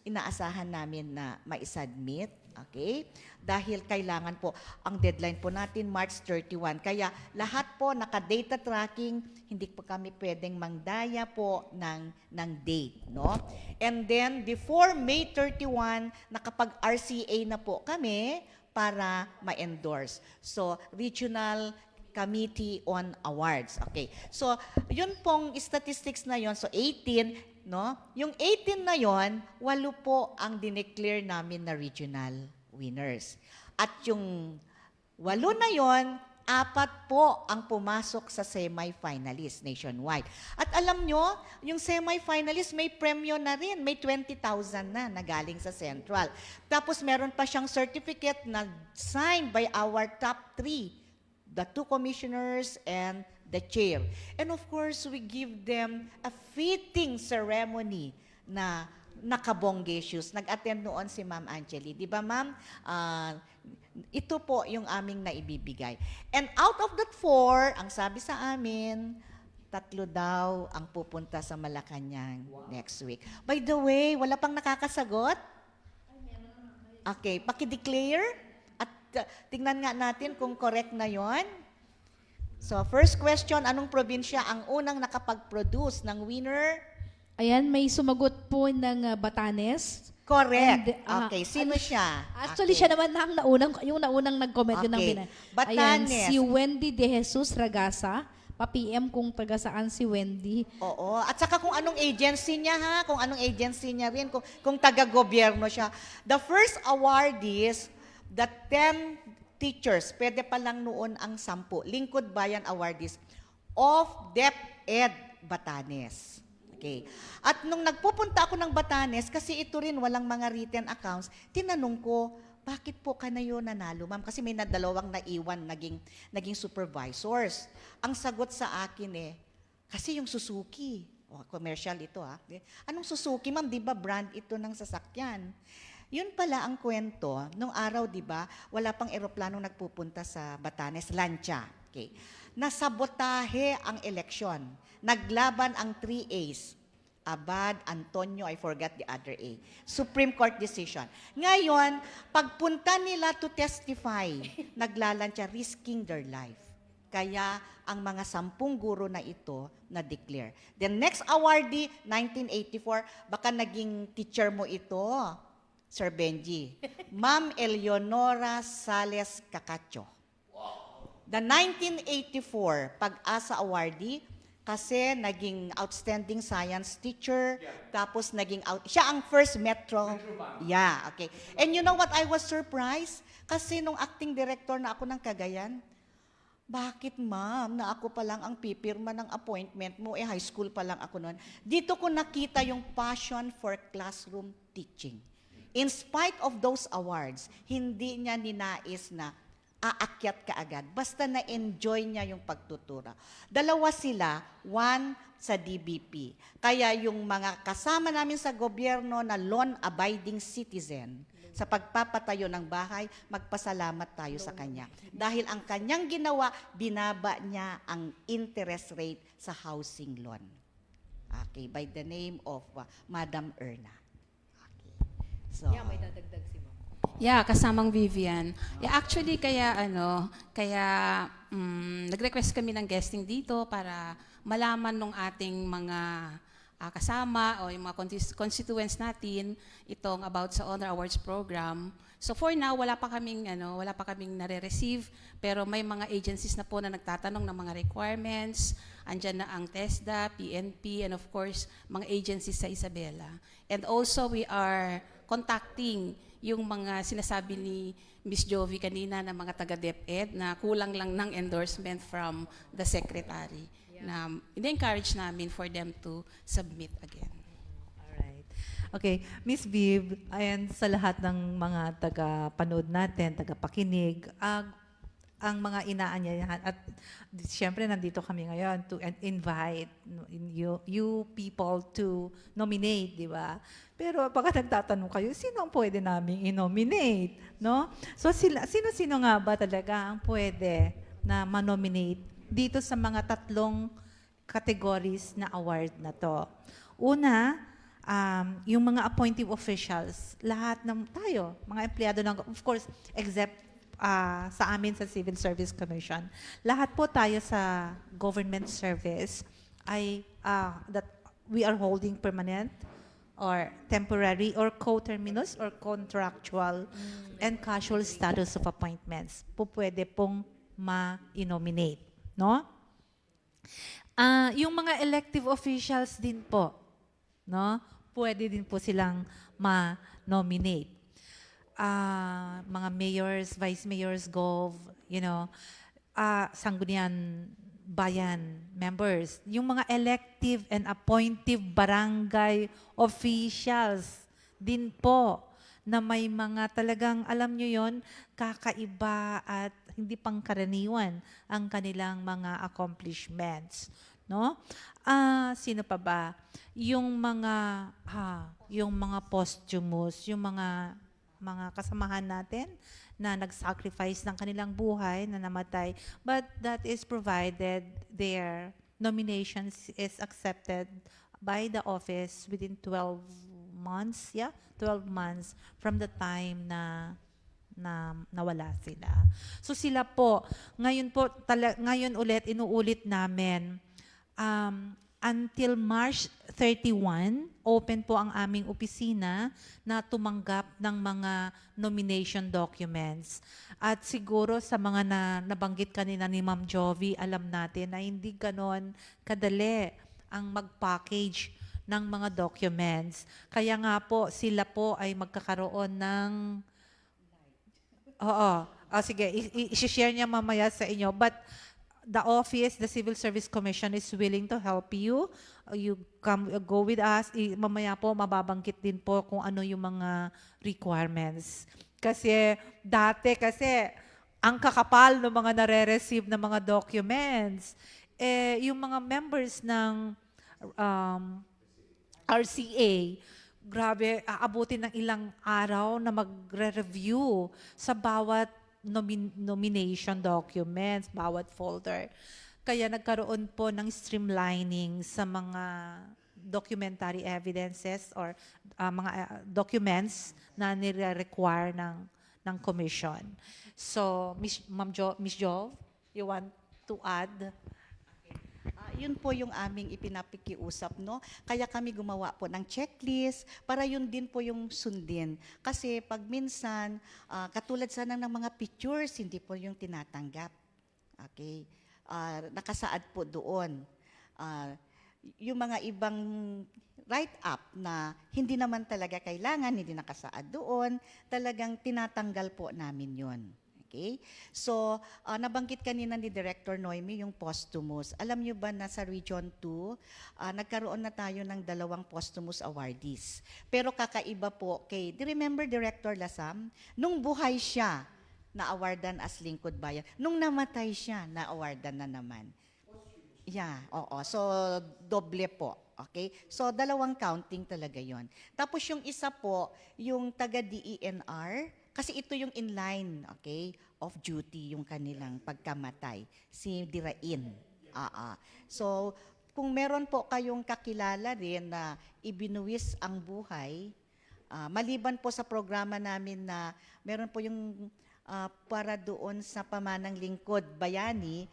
inaasahan namin na ma-submit. Okay? Dahil kailangan po, ang deadline po natin, March 31. Kaya lahat po, naka-data tracking, hindi po kami pwedeng mangdaya po ng date. No? And then, before May 31, nakapag-RCA na po kami para ma-endorse. So, Regional Committee on Awards. Okay. So, yun pong statistics na yon. So, 18, no? Yung 18 na yon, 8 po ang dineclare namin na regional winners. At yung 8 na yon, 4 po ang pumasok sa semi-finalist nationwide. At alam nyo, yung semi-finalist may premyo na rin. May 20,000 na galing sa Central. Tapos meron pa siyang certificate na signed by our top 3. The 2 commissioners and the chair. And of course, we give them a fitting ceremony na nakabonggesius. Nag-attend noon si Ma'am Angeli. Di ba, Ma'am? Ito po yung aming naibibigay. And out of that 4, ang sabi sa amin, 3 daw ang pupunta sa Malacanang next week. By the way, wala pang nakakasagot? Okay, paki-declare at tingnan nga natin kung correct na yon. So, first question, anong probinsya ang unang nakapag-produce ng winner?
Ayan, may sumagot po ng Batanes.
Correct.
And,
Okay, sino siya?
Actually,
Okay.
siya naman na yung naunang nag-comment yun ng
Okay.
Ayan,
Batanes.
si Wendy De Jesus Ragasa, pa-PM kung taga saan si Wendy.
Oo. At saka kung anong agency niya ha, kung anong agency niya rin, kung taga-gobyerno siya. The first awardees, the 10 teachers, pwede pa lang noon ang 10, Lingkod Bayan awardees of DepEd Batanes. Okay. At nung nagpupunta ako ng Batanes, kasi ito rin walang mga written accounts, tinanong ko, bakit po ka na yun nanalo, ma'am? Kasi may dalawang naiwan naging supervisors. Ang sagot sa akin kasi yung Suzuki, commercial ito ha. Anong Suzuki, ma'am? Di ba brand ito ng sasakyan? Yun pala ang kwento. Nung araw, di ba, wala pang eroplanong nagpupunta sa Batanes, lancha. Okay. Nasabotahe ang eleksyon. Naglaban ang 3 A's. Abad, Antonio, I forgot the other A. Supreme Court decision. Ngayon, pagpunta nila to testify, naglalantya, risking their life. Kaya ang mga 10 guro na ito na-declare. The next awardee, 1984, baka naging teacher mo ito, Sir Benji. Ma'am Eleonora Sales Cacacho. The 1984 Pag-asa awardee, kasi naging outstanding science teacher, tapos siya ang first Metro. Yeah, okay. And you know what, I was surprised? Kasi nung acting director na ako ng Cagayan, bakit ma'am, na ako pa lang ang pipirma ng appointment mo, high school pa lang ako noon. Dito ko nakita yung passion for classroom teaching. In spite of those awards, hindi niya ninais na aakyat ka agad. Basta na-enjoy niya yung pagtutura. Dalawa sila, one sa DBP. Kaya yung mga kasama namin sa gobyerno na law-abiding citizen, sa pagpapatayo ng bahay, magpasalamat tayo sa kanya. Dahil ang kanyang ginawa, binaba niya ang interest rate sa housing loan. Okay, by the name of Madam Erna. Okay. So,
May dadagdag si ma'am.
Yeah, kasamang Vivian. Yeah, actually nag-request kami ng guesting dito para malaman nung ating mga kasama o yung mga constituents natin itong about sa Honor Awards program. So for now, wala pa kaming nare-receive, pero may mga agencies na po na nagtatanong ng mga requirements. Andyan na ang TESDA, PNP, and of course, mga agencies sa Isabela. And also, we are contacting yung mga sinasabi ni Miss Jovi kanina na mga taga-DepEd na kulang lang ng endorsement from the secretary. Na in-encourage namin for them to submit again.
Alright. Okay, Miss Viv, ayan sa lahat ng mga taga-panood natin, taga-pakinig, ang mga inaanyayahan at siyempre nandito kami ngayon to invite you people to nominate, di ba? Pero pagka nagtatanong kayo, sino ang pwede naming i-nominate, no? So sino-sino nga ba talaga ang pwede na manominate dito sa mga 3 categories na award na to? Una, yung mga appointive officials, lahat ng tayo, mga empleyado ng, of course, except sa amin sa Civil Service Commission, lahat po tayo sa government service ay that we are holding permanent or temporary or coterminous or contractual and casual status of appointments. Pwede pong ma-nominate, no? Yung mga elective officials din po, no? Pwede din po silang ma-nominate. Mga mayors, vice mayors, gov, sanggunian bayan members, yung mga elective and appointive barangay officials din po na may mga talagang, alam nyo yon, kakaiba at hindi pangkaraniwan ang kanilang mga accomplishments. No? Sino pa ba? Yung mga posthumous, yung mga kasamahan natin na nag-sacrifice ng kanilang buhay, na namatay, but that is provided their nominations is accepted by the office within 12 months, 12 months from the time na nawala sila. So sila po, ngayon ulit, inuulit namin, until March 31, open po ang aming opisina na tumanggap ng mga nomination documents. At siguro sa mga nabanggit kanina ni Ma'am Jovi, alam natin na hindi ganon kadali ang mag-package ng mga documents. Kaya nga po, sila po ay magkakaroon ng... Oo. Sige, i-share niya mamaya sa inyo. But the office, the Civil Service Commission is willing to help you. You go with us. Mamaya po, mababanggit din po kung ano yung mga requirements. Kasi dati, ang kakapal ng mga nare-receive ng mga documents, yung mga members ng RCA, grabe, aabutin ng ilang araw na magre-review sa bawat nomination documents, bawat folder. Kaya nagkaroon po ng streamlining sa mga documentary evidences or mga documents na nire-require ng commission. So, Miss Jo, you want to add?
Yun po yung aming ipinapikiusap, no? Kaya kami gumawa po ng checklist para yun din po yung sundin. Kasi pag minsan, katulad sana ng mga pictures, hindi po yung tinatanggap. Okay? Nakasaad po doon. Yung mga ibang write-up na hindi naman talaga kailangan, hindi nakasaad doon, talagang tinatanggal po namin yun. Okay? So, nabanggit kanina ni Director Noemi yung posthumous. Alam niyo ba na sa Region 2, nagkaroon na tayo ng 2 posthumous awardees. Pero kakaiba po do you remember Director Lasam? Nung buhay siya, na-awardan as Lingkod Bayan. Nung namatay siya, na-awardan na naman. Yeah, oo. So, doble po. Okay? So, 2 counting talaga yon. Tapos yung isa po, yung taga-DENR, kasi ito yung inline, okay, of duty, yung kanilang pagkamatay, si Dirain. So, kung meron po kayong kakilala rin na ibinuwis ang buhay, maliban po sa programa namin na meron po yung para doon sa pamanang lingkod bayani,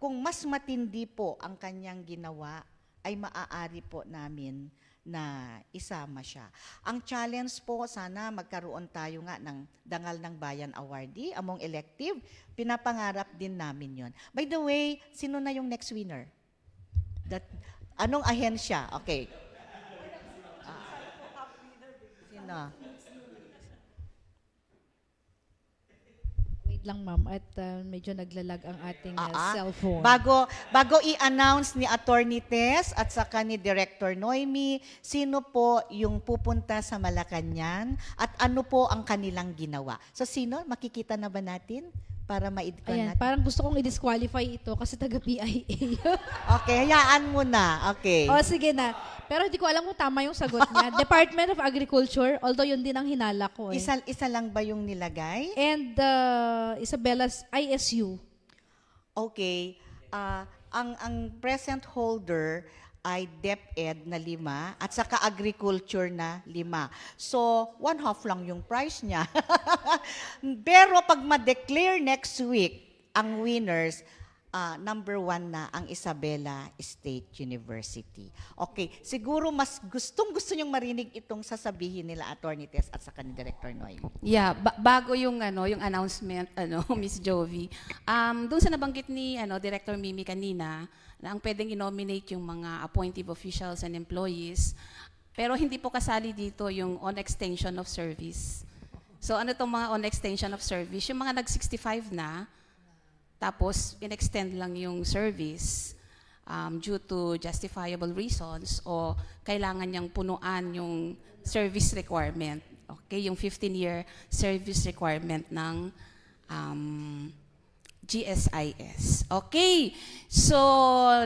kung mas matindi po ang kanyang ginawa, ay maaari po namin na isama siya. Ang challenge po, sana magkaroon tayo nga ng Dangal ng Bayan Awardee among elective. Pinapangarap din namin yon. By the way, sino na yung next winner? Anong ahensya? Okay. Sino?
Wait lang ma'am, at medyo naglalag ang ating cellphone.
Bago i-announce ni Attorney Tess at saka ni Director Noemi, sino po yung pupunta sa Malacanang at ano po ang kanilang ginawa. So sino? Makikita na ba natin? Para
Ayan,
natin.
parang gusto kong i-disqualify ito kasi taga-PIA.
Okay, hayaan mo na. Okay.
O sige na. Pero hindi ko alam kung tama yung sagot niya. Department of Agriculture, although yun din ang hinala ko.
Isa lang ba yung nilagay?
And Isabella's ISU.
Okay. Ang present holder ay DepEd na 5 at saka Agriculture na 5. So, 1/2 lang yung price niya. Pero pag ma-declare next week ang winners, number 1 na ang Isabela State University. Okay, siguro mas gustong-gusto niyong marinig itong sasabihin nila Attorney Tess at saka ni Director Noy.
Yeah, bago yung yung announcement Miss Jovi. Doon sa nabanggit ni Director Mimi kanina na ang pwedeng i-nominate yung mga appointive officials and employees, pero hindi po kasali dito yung on extension of service. So ano tong mga on extension of service? Yung mga nag-65 na, tapos in-extend lang yung service due to justifiable reasons o kailangan niyang punuan yung service requirement. Okay, yung 15-year service requirement ng GSIS. Okay, so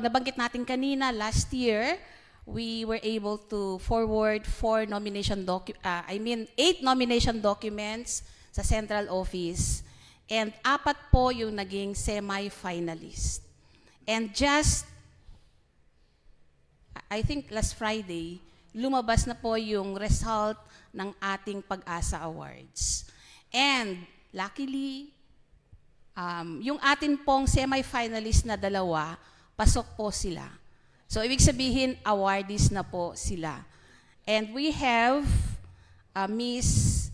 nabanggit natin kanina, last year, we were able to forward 8 nomination documents sa central office and 4 po yung naging semi-finalist. And just, I think last Friday, lumabas na po yung result ng ating Pag-asa Awards. And luckily, yung atin pong semi-finalist na 2, pasok po sila. So, ibig sabihin, awardees na po sila. And we have Miss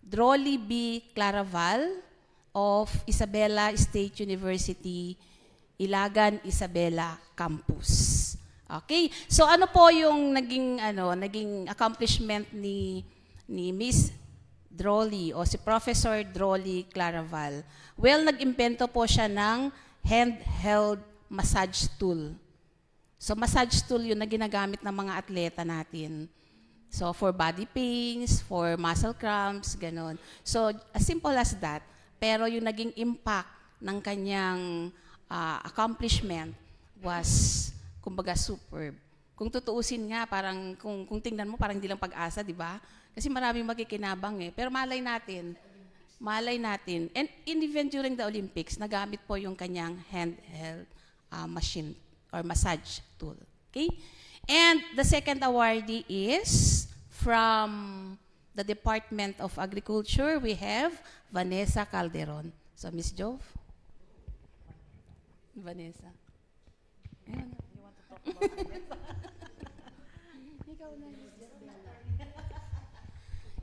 Drolly B. Claraval of Isabela State University, Ilagan Isabela Campus. Okay? So ano po yung naging accomplishment ni Miss Drolly o si Professor Drolly Claraval? Well, nag-imbento po siya ng handheld massage tool. So massage tool yun na ginagamit ng mga atleta natin. So for body pains, for muscle cramps, ganon. So as simple as that. Pero yung naging impact ng kanyang accomplishment was, kumbaga, superb. Kung tutuusin nga, parang, kung tingnan mo, parang hindi lang pag-asa, di ba? Kasi maraming makikinabang eh. Pero malay natin. And even during the Olympics, nagamit po yung kanyang handheld machine or massage tool. Okay? And the second awardee is from the Department of Agriculture. We have Vanessa Calderon. So, Miss Jove? Vanessa. Ayun.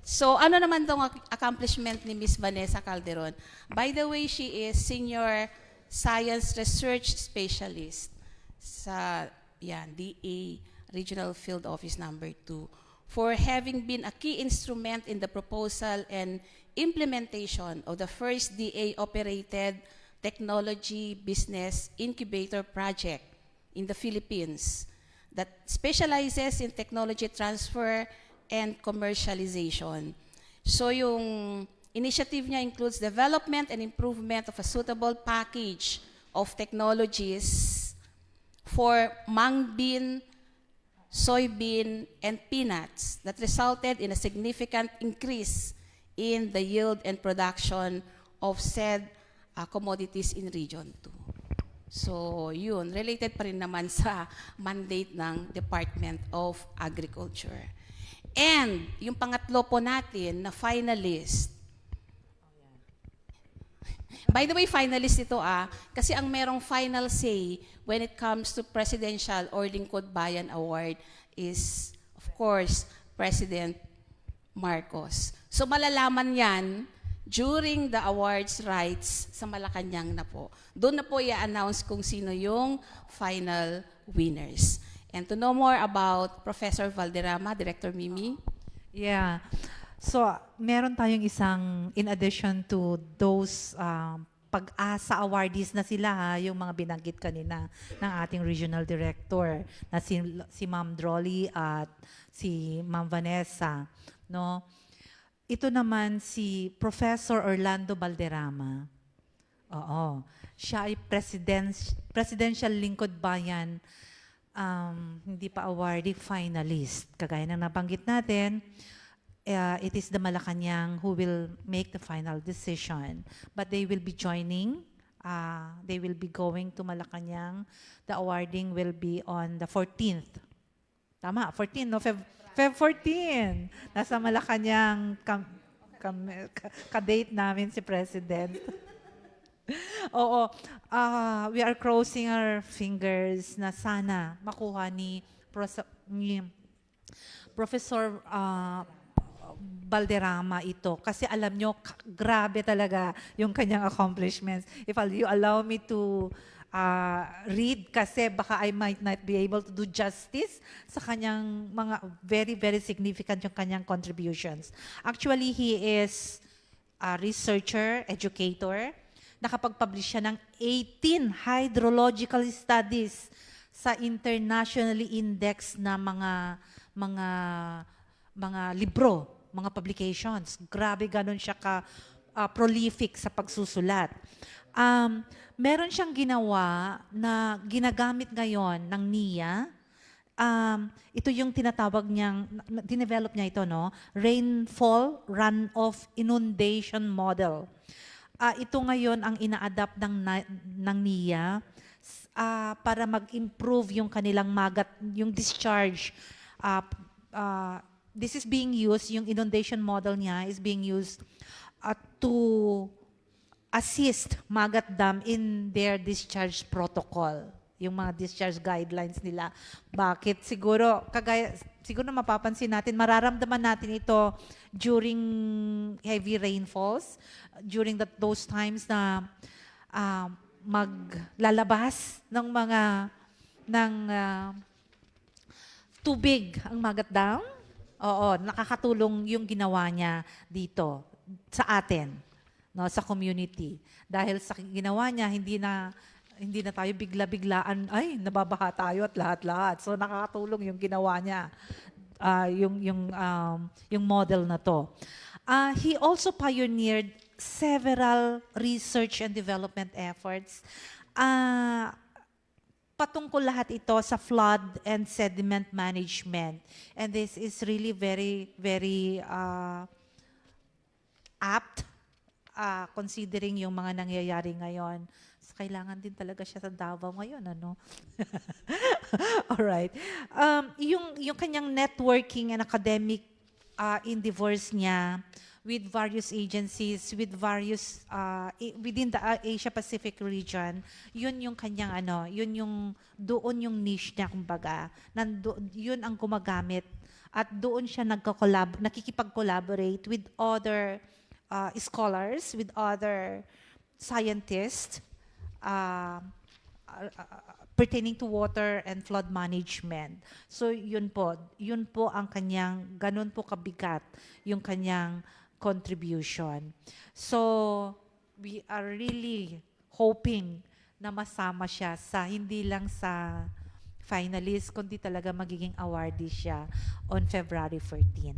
So, ano naman tong accomplishment ni Miss Vanessa Calderon? By the way, she is Senior Science Research Specialist sa DA Regional Field Office Number 2 for having been a key instrument in the proposal and implementation of the first DA-operated technology business incubator project in the Philippines that specializes in technology transfer and commercialization. So yung initiative niya includes development and improvement of a suitable package of technologies for mung bean, soybean, and peanuts that resulted in a significant increase in the yield and production of said commodities in Region 2. So, yun, related pa rin naman sa mandate ng Department of Agriculture. And, yung pangatlo po natin na finalist. By the way, finalist ito kasi ang merong final say when it comes to Presidential or Lingkod Bayan Award is, of course, President Marcos. So, malalaman yan during the awards rights sa Malacanang na po. Doon na po i-announce kung sino yung final winners. And to know more about Professor Valderrama, Director Mimi.
Yeah. So, meron tayong isang, in addition to those pag-asa awardees na sila, yung mga binanggit kanina ng ating regional director, na si Ma'am Drolly at si Ma'am Vanessa. No? Ito naman si Professor Orlando Valderrama. Oo. Siya ay Presidential Lingkod Bayan, hindi pa awardee, finalist. Kagaya ng nabanggit natin, it is the Malacanang who will make the final decision. But they will be joining. They will be going to Malacanang. The awarding will be on the 14th. Tama, 14, no? Feb 14. Nasa Malacanang ka-date namin si President. Oo. We are crossing our fingers na sana makuha ni Professor Valderrama ito. Kasi alam nyo, grabe talaga yung kanyang accomplishments. If you allow me to read, kasi baka I might not be able to do justice sa kanyang mga very, very significant yung kanyang contributions. Actually, he is a researcher, educator. Nakapag-publish siya ng 18 hydrological studies sa internationally indexed na mga libro, mga publications. Grabe, ganun siya prolific sa pagsusulat. Meron siyang ginawa na ginagamit ngayon ng NIA. Ito yung tinatawag niyang, dinevelop niya ito, no? Rainfall Runoff Inundation Model. Ito ngayon ang ina-adapt ng NIA para mag-improve yung kanilang yung discharge. This is being used, yung inundation model niya is being used to assist Magat Dam in their discharge protocol. yung mga discharge guidelines nila. Bakit? Siguro, siguro mapapansin natin, mararamdaman natin ito during heavy rainfalls, during those times na maglalabas ng tubig ang Magat Dam. Oo, nakakatulong yung ginawa niya dito sa atin, no, sa community. Dahil sa ginawa niya, hindi na tayo bigla-biglaan, ay, nababaha tayo at lahat-lahat. So nakakatulong yung ginawa niya, yung model na to. He also pioneered several research and development efforts. Patungkol lahat ito sa flood and sediment management. And this is really very, very apt considering yung mga nangyayari ngayon. So, kailangan din talaga siya sa Davao ngayon, ano? Alright. Yung kanyang networking and academic endeavors niya with various agencies, with various, within the Asia-Pacific region, yun yung kanyang doon yung niche niya, kumbaga. Yun ang gumagamit. At doon siya nakikipag-collaborate with other scholars, with other scientists, pertaining to water and flood management. So yun po ang kanyang, ganun po kabigat yung kanyang contribution. So we are really hoping na masama siya hindi lang sa finalist, kundi talaga magiging awardee siya on February 14.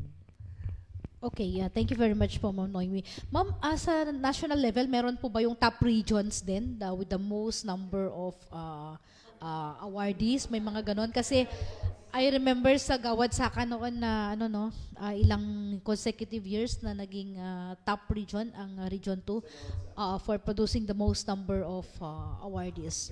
Okay, thank you very much po, Ma'am Noemi. Ma'am, sa national level, meron po ba yung top regions din with the most number of awardees? May mga ganon? Kasi I remember sa Gawad Saka noon na ilang consecutive years na naging top region ang Region 2 for producing the most number of awardees.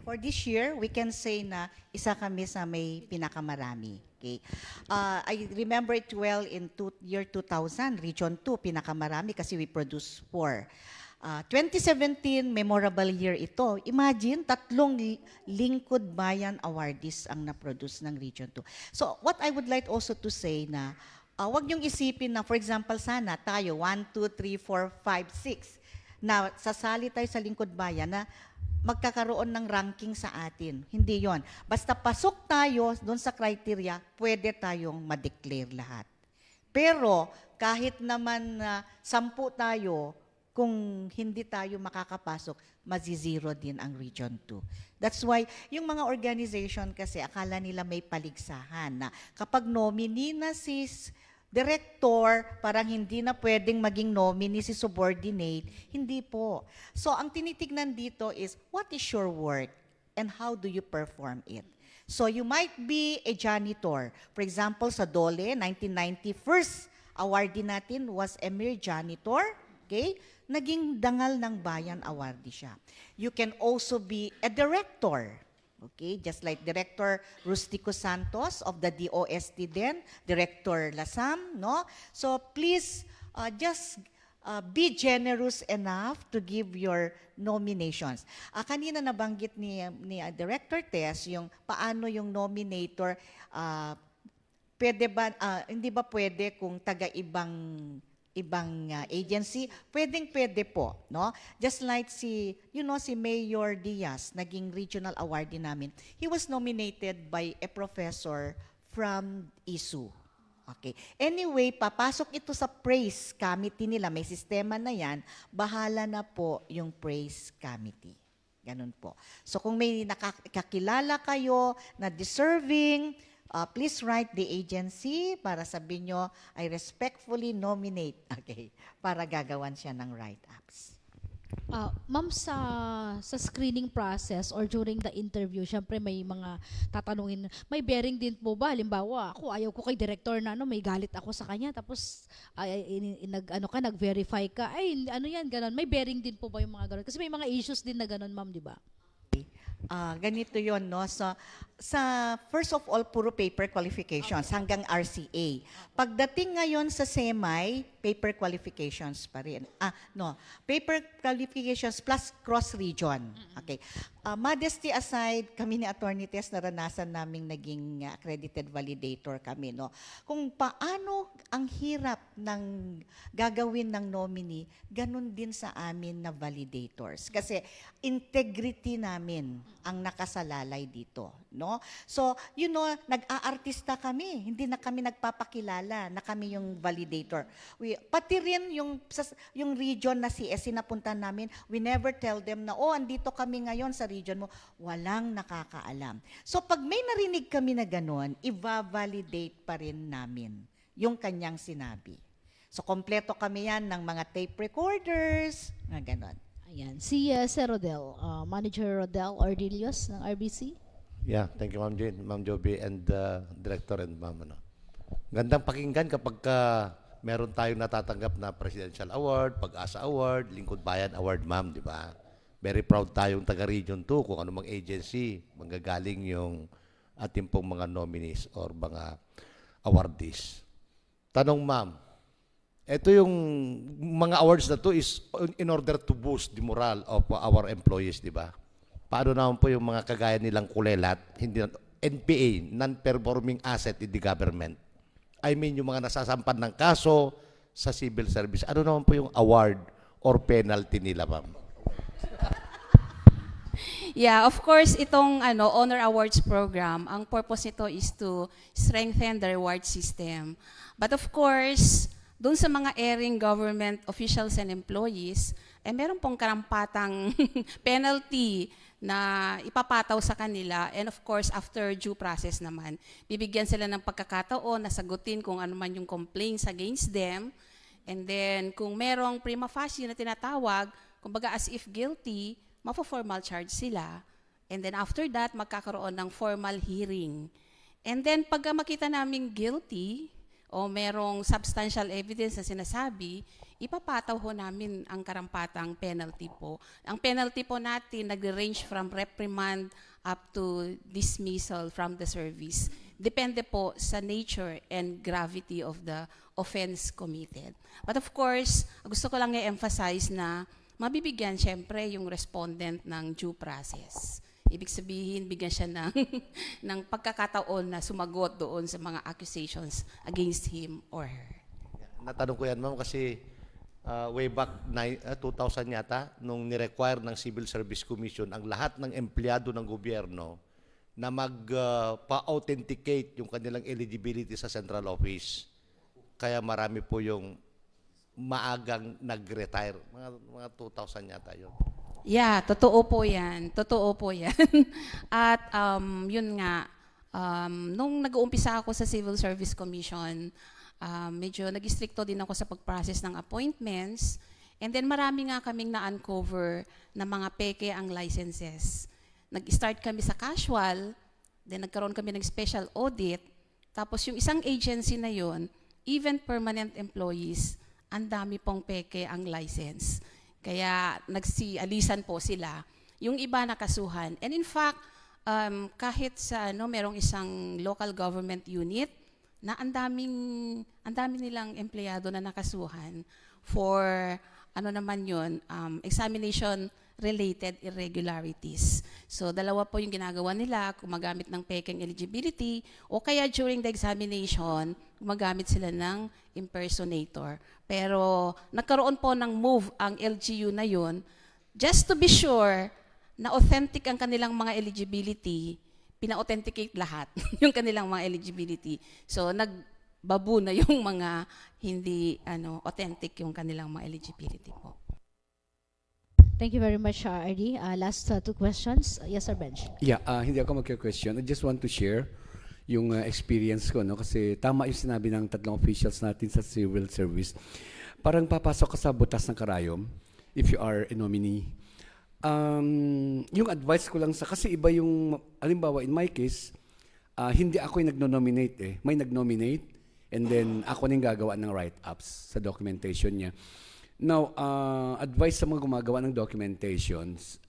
For this year, we can say na isa kami sa may pinakamarami. Okay. I remember it well in year 2000, Region 2, pinakamarami kasi we produced 4. 2017, memorable year ito. Imagine, 3 Lingkod Bayan awardees ang na-produce ng Region 2. So what I would like also to say na, wag niyong isipin na, for example, sana tayo, 1, 2, 3, 4, 5, 6, na sasali tayo sa Lingkod Bayan na magkakaroon ng ranking sa atin. Hindi yon. Basta pasok tayo doon sa criteria, pwede tayong ma-declare lahat. Pero kahit naman 10 tayo, kung hindi tayo makakapasok, mazizero din ang Region 2. That's why yung mga organization kasi akala nila may paligsahan na kapag nominee na si director, parang hindi na pwedeng maging nominee si subordinate. Hindi po. So, ang tinitignan dito is, what is your work and how do you perform it? So, you might be a janitor. For example, sa DOLE, 1990, first awardee natin was Emir Janitor. Okay? Naging Dangal ng Bayan awardee siya. You can also be a director. Okay, just like Director Rustico Santos of the DOST din, Director Lasam, no? So please just be generous enough to give your nominations. Kanina nabanggit ni Director Tess yung paano yung nominator, pwede ba, hindi ba pwede kung taga-ibang agency, pwede po, no? Just like si Mayor Diaz, naging regional awardee namin. He was nominated by a professor from ISU. Okay. Anyway, papasok ito sa praise committee nila. May sistema na yan. Bahala na po yung praise committee. Ganun po. So kung may nakakilala kayo na deserving, please write the agency para sabihin nyo, I respectfully nominate, okay, para gagawan siya ng write-ups.
Ma'am, sa screening process or during the interview, syempre may mga tatanungin, may bearing din po ba? Halimbawa, ayaw ko kay director na may galit ako sa kanya, tapos nag-verify ka, ay, ano yan, ganon. May bearing din po ba yung mga ganon? Kasi may mga issues din na ganon, ma'am, di ba?
Ganito yon, no? So, sa first of all, puro paper qualifications hanggang RCA. Pagdating ngayon sa semi, paper qualifications pa rin. No, paper qualifications plus cross-region. Okay. Modesty aside, kami ni Attorney Tess, naranasan naming naging accredited validator kami, no? Kung paano ang hirap ng gagawin ng nominee, ganun din sa amin na validators. Kasi integrity namin ang nakasalalay dito, no? So, nag-aartista kami. Hindi na kami nagpapakilala na kami yung validator. Pati rin yung region na CS napunta namin, we never tell them na, andito kami ngayon sa region mo. Walang nakakaalam. So, pag may narinig kami na gano'n, i-validate pa rin namin yung kanyang sinabi. So, kompleto kami yan ng mga tape recorders, na gano'n.
Ayan. Si Sir Rodel, Manager Rodel Ordilios ng RBC.
Yeah, thank you Ma'am Jane, Ma'am Joby, and Director and Ma'am. Gandang pakinggan kapag meron tayong natatanggap na Presidential Award, Pag-asa Award, Lingkod Bayan Award, Ma'am, di ba? Very proud tayong taga-Region 2 kung ano mang agency manggagaling yung ating pong mga nominees or mga awardees. Tanong, Ma'am, ito yung mga awards na to is in order to boost the morale of our employees, di ba? Paano naman po yung mga kagaya nilang kulelat, hindi NPA, non-performing asset in the government? I mean, yung mga nasasampan ng kaso sa civil service, ano naman po yung award or penalty nila, Ma'am?
Yeah, of course, itong Honor Awards program, ang purpose nito is to strengthen the reward system. But of course, doon sa mga erring government officials and employees, meron pong karampatang penalty na ipapataw sa kanila. And of course, after due process naman, bibigyan sila ng pagkakataon na sagutin kung ano man yung complaints against them. And then, kung merong prima facie na tinatawag, kumbaga as if guilty, mapo-formal charge sila. And then after that, magkakaroon ng formal hearing. And then, pag makita namin guilty, o merong substantial evidence na sinasabi, ipapataw ho namin ang karampatang penalty po. Ang penalty po natin nag-range from reprimand up to dismissal from the service. Depende po sa nature and gravity of the offense committed. But of course, gusto ko lang i-emphasize na mabibigyan siyempre yung respondent ng due process. Ibig sabihin, bigyan siya ng pagkakataon na sumagot doon sa mga accusations against him or her.
Natanong ko yan, Ma'am, kasi way back 2000 yata, nung nirequire ng Civil Service Commission ang lahat ng empleyado ng gobyerno na magpa-authenticate yung kanilang eligibility sa central office. Kaya marami po yung maagang nag-retire. Mga 2000 yata yun.
Yeah, totoo po yan. Totoo po yan. At yun nga, nung nag-uumpisa ako sa Civil Service Commission, medyo nag-istrikto din ako sa pag-process ng appointments. And then marami nga kaming na-uncover na mga peke ang licenses. Nag-start kami sa casual, then nagkaroon kami ng special audit. Tapos yung isang agency na yon, even permanent employees, ang dami pong peke ang license. Kaya nagsialisan po sila. Yung iba nakasuhan. And in fact, kahit sa merong isang local government unit na ang dami nilang empleyado na nakasuhan for examination-related irregularities. So, dalawa po yung ginagawa nila, gumagamit ng pekeng eligibility, o kaya during the examination, gumagamit sila ng impersonator. Pero, nagkaroon po ng move ang LGU na yun, just to be sure na authentic ang kanilang mga eligibility, pina-authenticate lahat yung kanilang mga eligibility. So, babu na yung mga hindi authentic yung kanilang mga eligibility po.
Thank you very much, RD. Last two questions. Yes, Sir Benj.
Yeah, hindi ako magka-question. I just want to share yung experience ko, no? Kasi tama yung sinabi ng tatlong officials natin sa civil service. Parang papasok ka sa butas ng karayom if you are a nominee. Yung advice ko lang kasi iba yung, halimbawa in my case, hindi ako yung nagno-nominate eh. May nag-nominate and then ako na yung gagawa ng write-ups sa documentation niya. Now, advice sa mga gumagawa ng documentations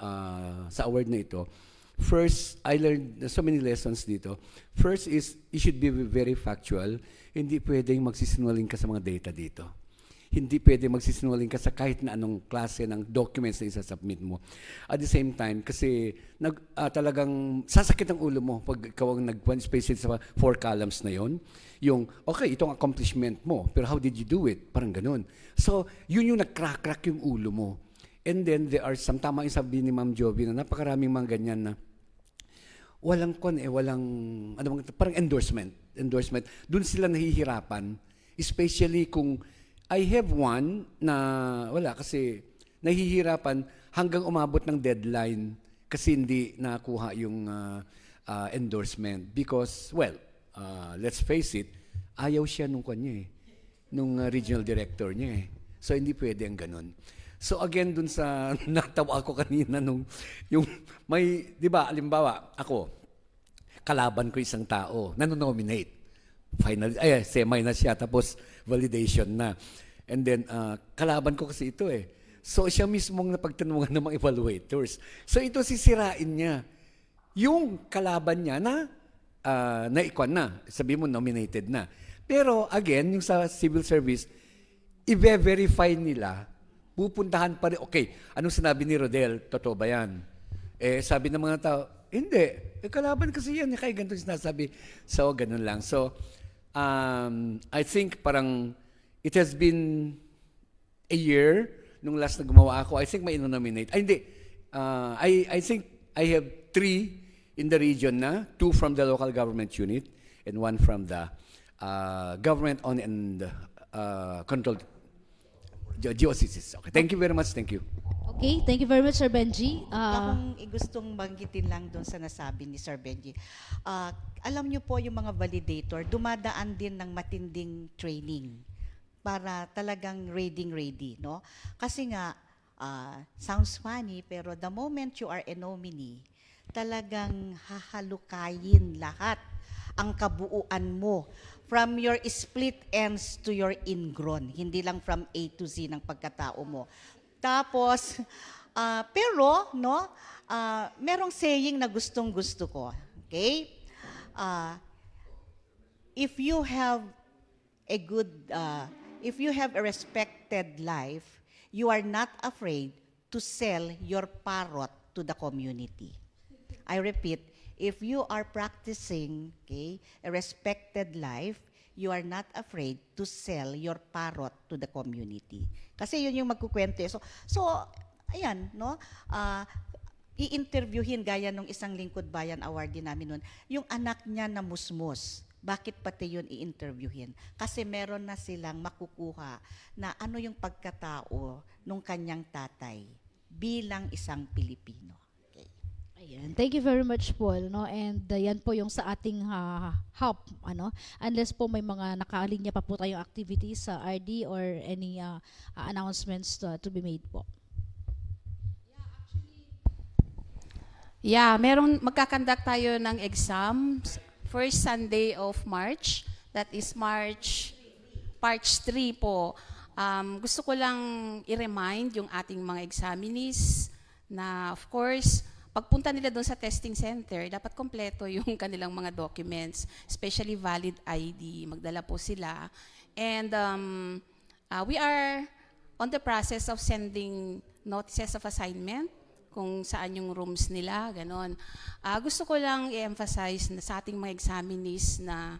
sa award na ito, First, I learned so many lessons dito. First is, you should be very factual. Hindi pwedeng magsisinungaling ka sa mga data dito. Hindi pwedeng magsisinungaling ka sa kahit na anong klase ng documents na isasubmit mo. At the same time, kasi talagang sasakit ang ulo mo pag ikaw ang nag-space sa 4 columns na yon. Yung, okay, itong accomplishment mo, pero how did you do it? Parang ganun. So, yun yung nag-crack yung ulo mo. And then, there are some, tama yung sabi ni Ma'am Jovi, na napakaraming mga ganyan na walang parang endorsement. Doon sila nahihirapan, especially kung I have one na wala kasi nahihirapan hanggang umabot ng deadline kasi hindi nakuha yung endorsement because, well, let's face it, ayaw siya nung regional director niya eh. So, hindi pwede ang ganun. So again, dun sa natawa ako kanina yung may, di ba, alimbawa, ako, kalaban ko isang tao, nanonominate. Finally, semi na siya, tapos validation na. And then, kalaban ko kasi ito eh. So siya mismong napagtanungan ng mga evaluators. So ito sisirain niya. Yung kalaban niya na naikwan na, sabi mo nominated na. Pero again, yung sa civil service, i-verify nila, pupuntahan pa rin, okay, anong sinabi ni Rodel? Totoo ba yan? Sabi ng mga tao, hindi. Kalaban kasi yan, kaya ganito sinasabi. So, ganun lang. So, I think parang it has been a year nung last na gumawa ako. I think may ino-nominate. Hindi. I think I have 3 in the region na, 2 from the local government unit and 1 from the government-owned and controlled GOCCs. Okay. Thank you very much. Thank you.
Okay, thank you very much, Sir Benji.
Akong gustong banggitin lang doon sa nasabi ni Sir Benji. Alam niyo po yung mga validator, dumadaan din ng matinding training para talagang ready, no? Kasi nga, sounds funny, pero the moment you are a nominee, talagang hahalukayin lahat ang kabuuan mo from your split ends to your ingrown. Hindi lang from A to Z ng pagkatao mo. Tapos, pero, no, merong saying na gustong-gusto ko. Okay? If you have a respected life, you are not afraid to sell your parrot to the community. I repeat, if you are practicing a respected life, you are not afraid to sell your parrot to the community. Kasi yun yung magkukwento. So ayan, no? I-interviewin gaya nung isang Lingkod Bayan awardee namin nun, yung anak niya na musmos. Bakit pati yun i-interviewin? Kasi meron na silang makukuha na ano yung pagkatao nung kanyang tatay bilang isang Pilipino.
Ayan. Thank you very much, Paul. No? And yan po yung sa ating hub. Unless po may mga nakalinya pa po tayong activities sa RD or any announcements to be made po.
Yeah, magkakandak tayo ng exams first Sunday of March. That is March 3 po. Gusto ko lang i-remind yung ating mga examinees na of course, pagpunta nila doon sa testing center, dapat kompleto yung kanilang mga documents, especially valid ID. Magdala po sila. And we are on the process of sending notices of assignment kung saan yung rooms nila, ganon. Gusto ko lang i-emphasize na sa ating mga examinees na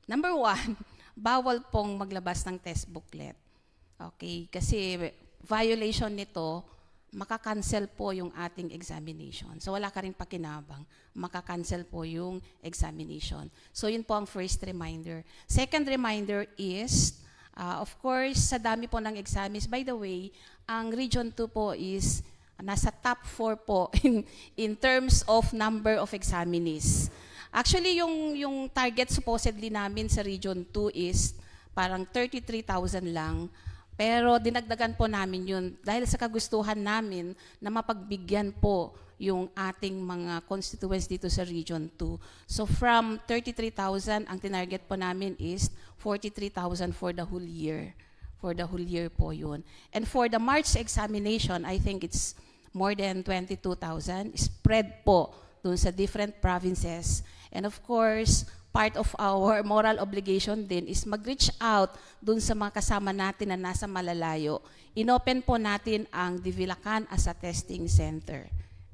number 1, bawal pong maglabas ng test booklet. Okay? Kasi violation nito, makakancel po yung ating examination. So wala ka rin pakinabang, makakancel po yung examination. So yun po ang first reminder. Second reminder is, of course, sa dami po ng exams, by the way, ang Region 2 po is nasa top 4 po in terms of number of examinees. Actually, yung target supposedly namin sa Region 2 is parang 33,000 lang. Pero dinagdagan po namin yun dahil sa kagustuhan namin na mapagbigyan po yung ating mga constituents dito sa Region 2. So from 33,000, ang tinarget po namin is 43,000 for the whole year. For the whole year po yun. And for the March examination, I think it's more than 22,000, spread po dun sa different provinces. And of course, part of our moral obligation din is mag-reach out dun sa mga kasama natin na nasa malalayo. Inopen po natin ang Divilacan as a testing center.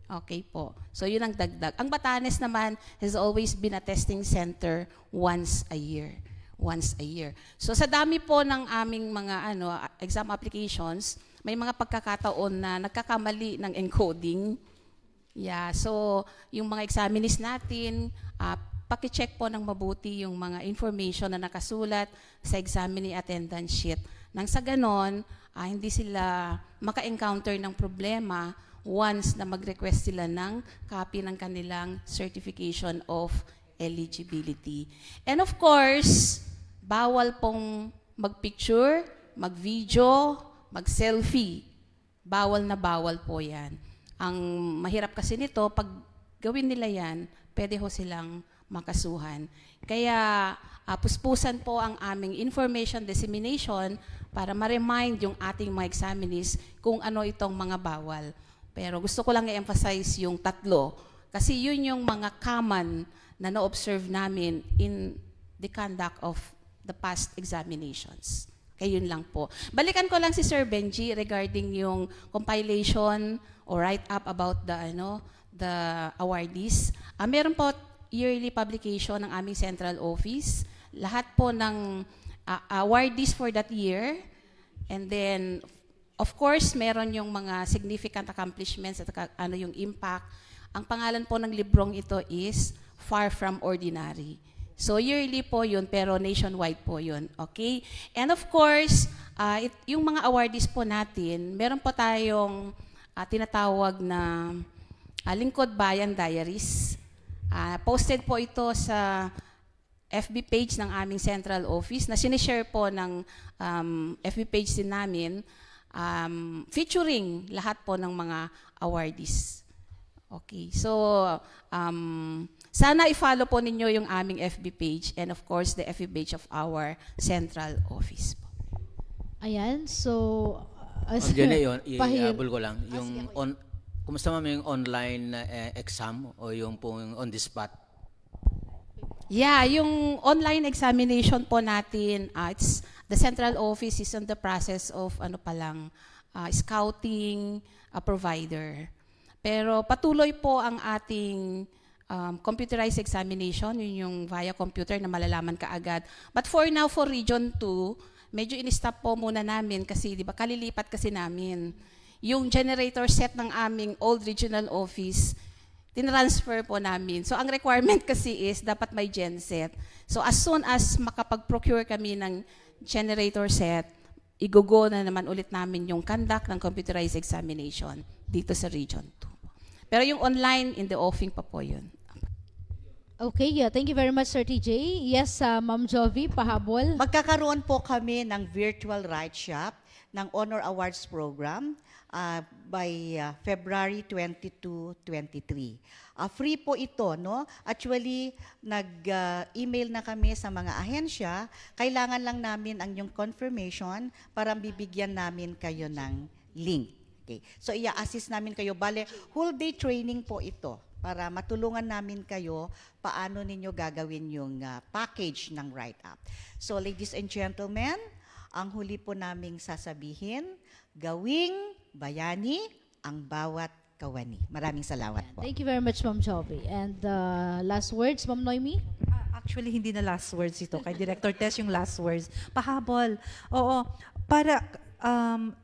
Okay po. So yun ang dagdag. Ang Batanes naman has always been a testing center once a year. Once a year. So sa dami po ng aming mga exam applications, may mga pagkakataon na nagkakamali ng encoding. Yeah, so yung mga examinees natin, paki-check po ng mabuti yung mga information na nakasulat sa examinee attendance sheet. Nang sa ganon, hindi sila maka-encounter ng problema once na mag-request sila ng copy ng kanilang certification of eligibility. And of course, bawal pong mag-picture, mag-video, mag-selfie. Bawal na bawal po yan. Ang mahirap kasi nito, pag gawin nila yan, pwede ho silang makasuhan. Kaya puspusan po ang aming information dissemination para ma-remind yung ating mga examinees kung ano itong mga bawal. Pero gusto ko lang i-emphasize yung tatlo kasi yun yung mga common na na-observe namin in the conduct of the past examinations. Kaya yun lang po. Balikan ko lang si Sir Benji regarding yung compilation or write-up about the awardees. Meron po yearly publication ng aming central office. Lahat po ng awardees for that year. And then, of course, meron yung mga significant accomplishments at yung impact. Ang pangalan po ng librong ito is Far From Ordinary. So yearly po yun, pero nationwide po yun. Okay? And of course, yung mga awardees po natin, meron po tayong tinatawag na Lingkod Bayan Diaries. Posted po ito sa FB page ng aming central office na sinishare po ng FB page din namin featuring lahat po ng mga awardees. Okay, so sana i-follow po ninyo yung aming FB page and of course the FB page of our central office po.
Ayan, so...
Jenny, yun,
pahil-
ihabol ko lang. Yung kumusta ma'am yung online exam o yung pong on the spot?
Yeah, yung online examination po natin, it's the central office is in the process of scouting a provider. Pero patuloy po ang ating computerized examination, yun yung via computer na malalaman kaagad. But for now, for Region 2, medyo in-stop po muna namin kasi, di ba, kalilipat kasi namin. Yung generator set ng aming old regional office, tinransfer po namin. So, ang requirement kasi is dapat may genset. So, as soon as makapag-procure kami ng generator set, igogo na naman ulit namin yung conduct ng computerized examination dito sa Region 2. Pero yung online, in the offing pa po yun.
Okay, yeah. Thank you very much, Sir TJ. Yes, Ma'am Jovi, pahabol.
Magkakaroon po kami ng virtual write shop ng Honor Awards Program by February 22, 23. Free po ito, no? Actually, nag-email na kami sa mga ahensya. Kailangan lang namin ang yung confirmation para bibigyan namin kayo ng link. Okay. So, i-assist namin kayo. Bale, whole day training po ito para matulungan namin kayo paano ninyo gagawin yung package ng write-up. So, ladies and gentlemen, ang huli po naming sasabihin, gawing bayani ang bawat kawani. Maraming salamat po.
Thank you very much, Ma'am Jovi. And last words, Ma'am Noemi?
Actually, hindi na last words ito. Kay Director Tess yung last words. Pahabol. Oo. Para,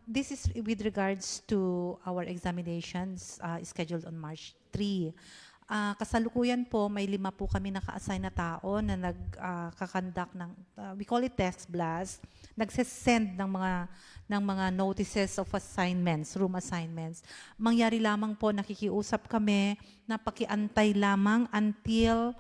this is with regards to our examinations scheduled on March 3. Kasalukuyan po, may 5 po kami naka-assign na tao na nagkakandak ng, we call it text blast, nagsesend ng mga notices of assignments, room assignments. Mangyari lamang po, nakikiusap kami na pakiantay lamang until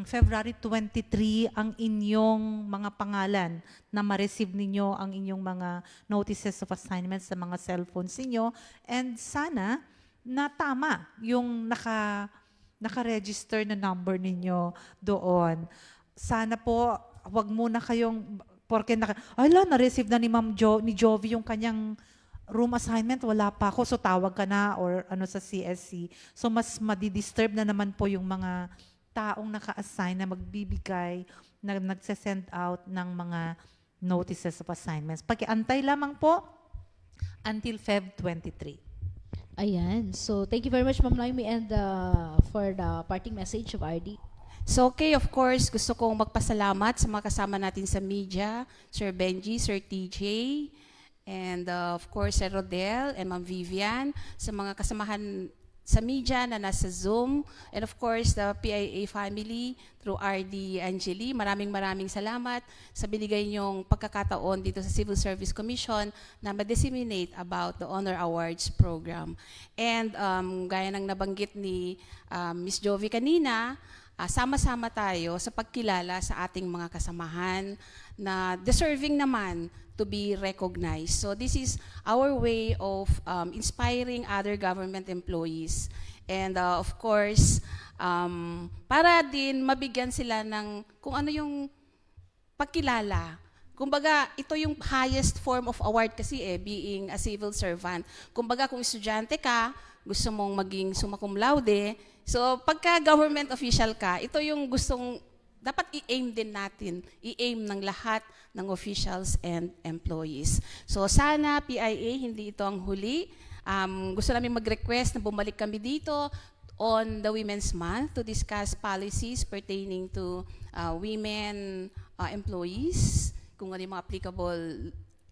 February 23 ang inyong mga pangalan na ma-receive ninyo ang inyong mga notices of assignments sa mga cellphones ninyo. And sana na tama yung naka-register na number ninyo doon. Sana po, wag muna kayong, porque na-receive na ni Ma'am ni Jovi yung kanyang room assignment, wala pa ako. So tawag ka na or ano sa CSC. So mas madidisturb na naman po yung mga taong naka-assign na magbibigay, na nagse-send out ng mga notices of assignments. Pakiantay lamang po until Feb 23.
Ayan. So, thank you very much, Ma'am Noemi, and for the parting message of RD.
So, okay, of course, gusto kong magpasalamat sa mga kasama natin sa media, Sir Benji, Sir TJ, and of course, Sir Rodel and Ma'am Vivian, sa mga kasamahan sa media na nasa Zoom, and of course, the PIA family through RD Angeli. Maraming salamat sa binigay niyong pagkakataon dito sa Civil Service Commission na ma-disseminate about the Honor Awards program. And gaya ng nabanggit ni Miss Jovi kanina, sama-sama tayo sa pagkilala sa ating mga kasamahan na deserving naman to be recognized. So this is our way of inspiring other government employees. And of course, para din mabigyan sila ng kung ano yung pagkilala. Kumbaga, ito yung highest form of award kasi being a civil servant. Kumbaga, kung estudyante ka, gusto mong maging summa cum laude, so pagka government official ka, ito yung gustong dapat i-aim din natin, i-aim ng lahat ng officials and employees. So sana PIA, hindi ito ang huli. Gusto namin mag-request na bumalik kami dito on the Women's Month to discuss policies pertaining to women employees, kung ano yung mga applicable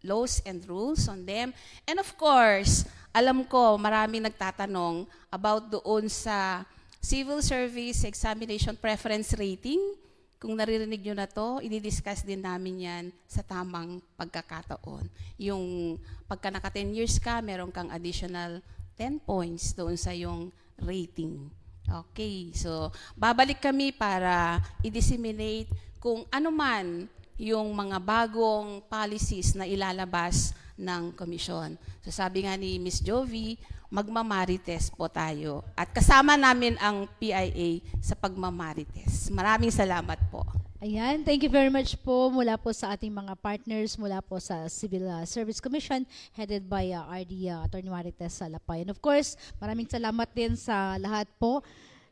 laws and rules on them. And of course, alam ko maraming nagtatanong about doon sa Civil Service Examination Preference Rating. Kung naririnig nyo na to, i-discuss din namin yan sa tamang pagkakataon. Yung pagka naka 10 years ka, meron kang additional 10 points doon sa yung rating. Okay, so babalik kami para i-disseminate kung ano man yung mga bagong policies na ilalabas ng komisyon. So sabi nga ni Miss Jovi, magmamarites po tayo. At kasama namin ang PIA sa pagmamarites. Maraming salamat po.
Ayan, thank you very much po mula po sa ating mga partners, mula po sa Civil Service Commission headed by RD Attorney Marites Salapay. And of course, maraming salamat din sa lahat po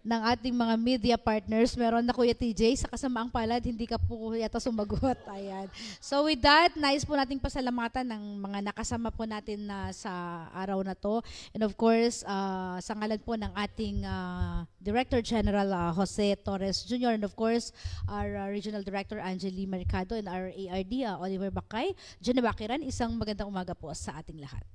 ng ating mga media partners. Meron na Kuya TJ, sa kasamaang palad, hindi ka po yata sumagot. Ayan. So with that, nais po nating pasalamatan ng mga nakasama po natin na sa araw na to. And of course, sa ngalan po ng ating Director General Jose Torres Jr. and of course, our Regional Director Angeli Mercado and our ARD Oliver Bakay, Jenna Bakiran, isang magandang umaga po sa ating lahat.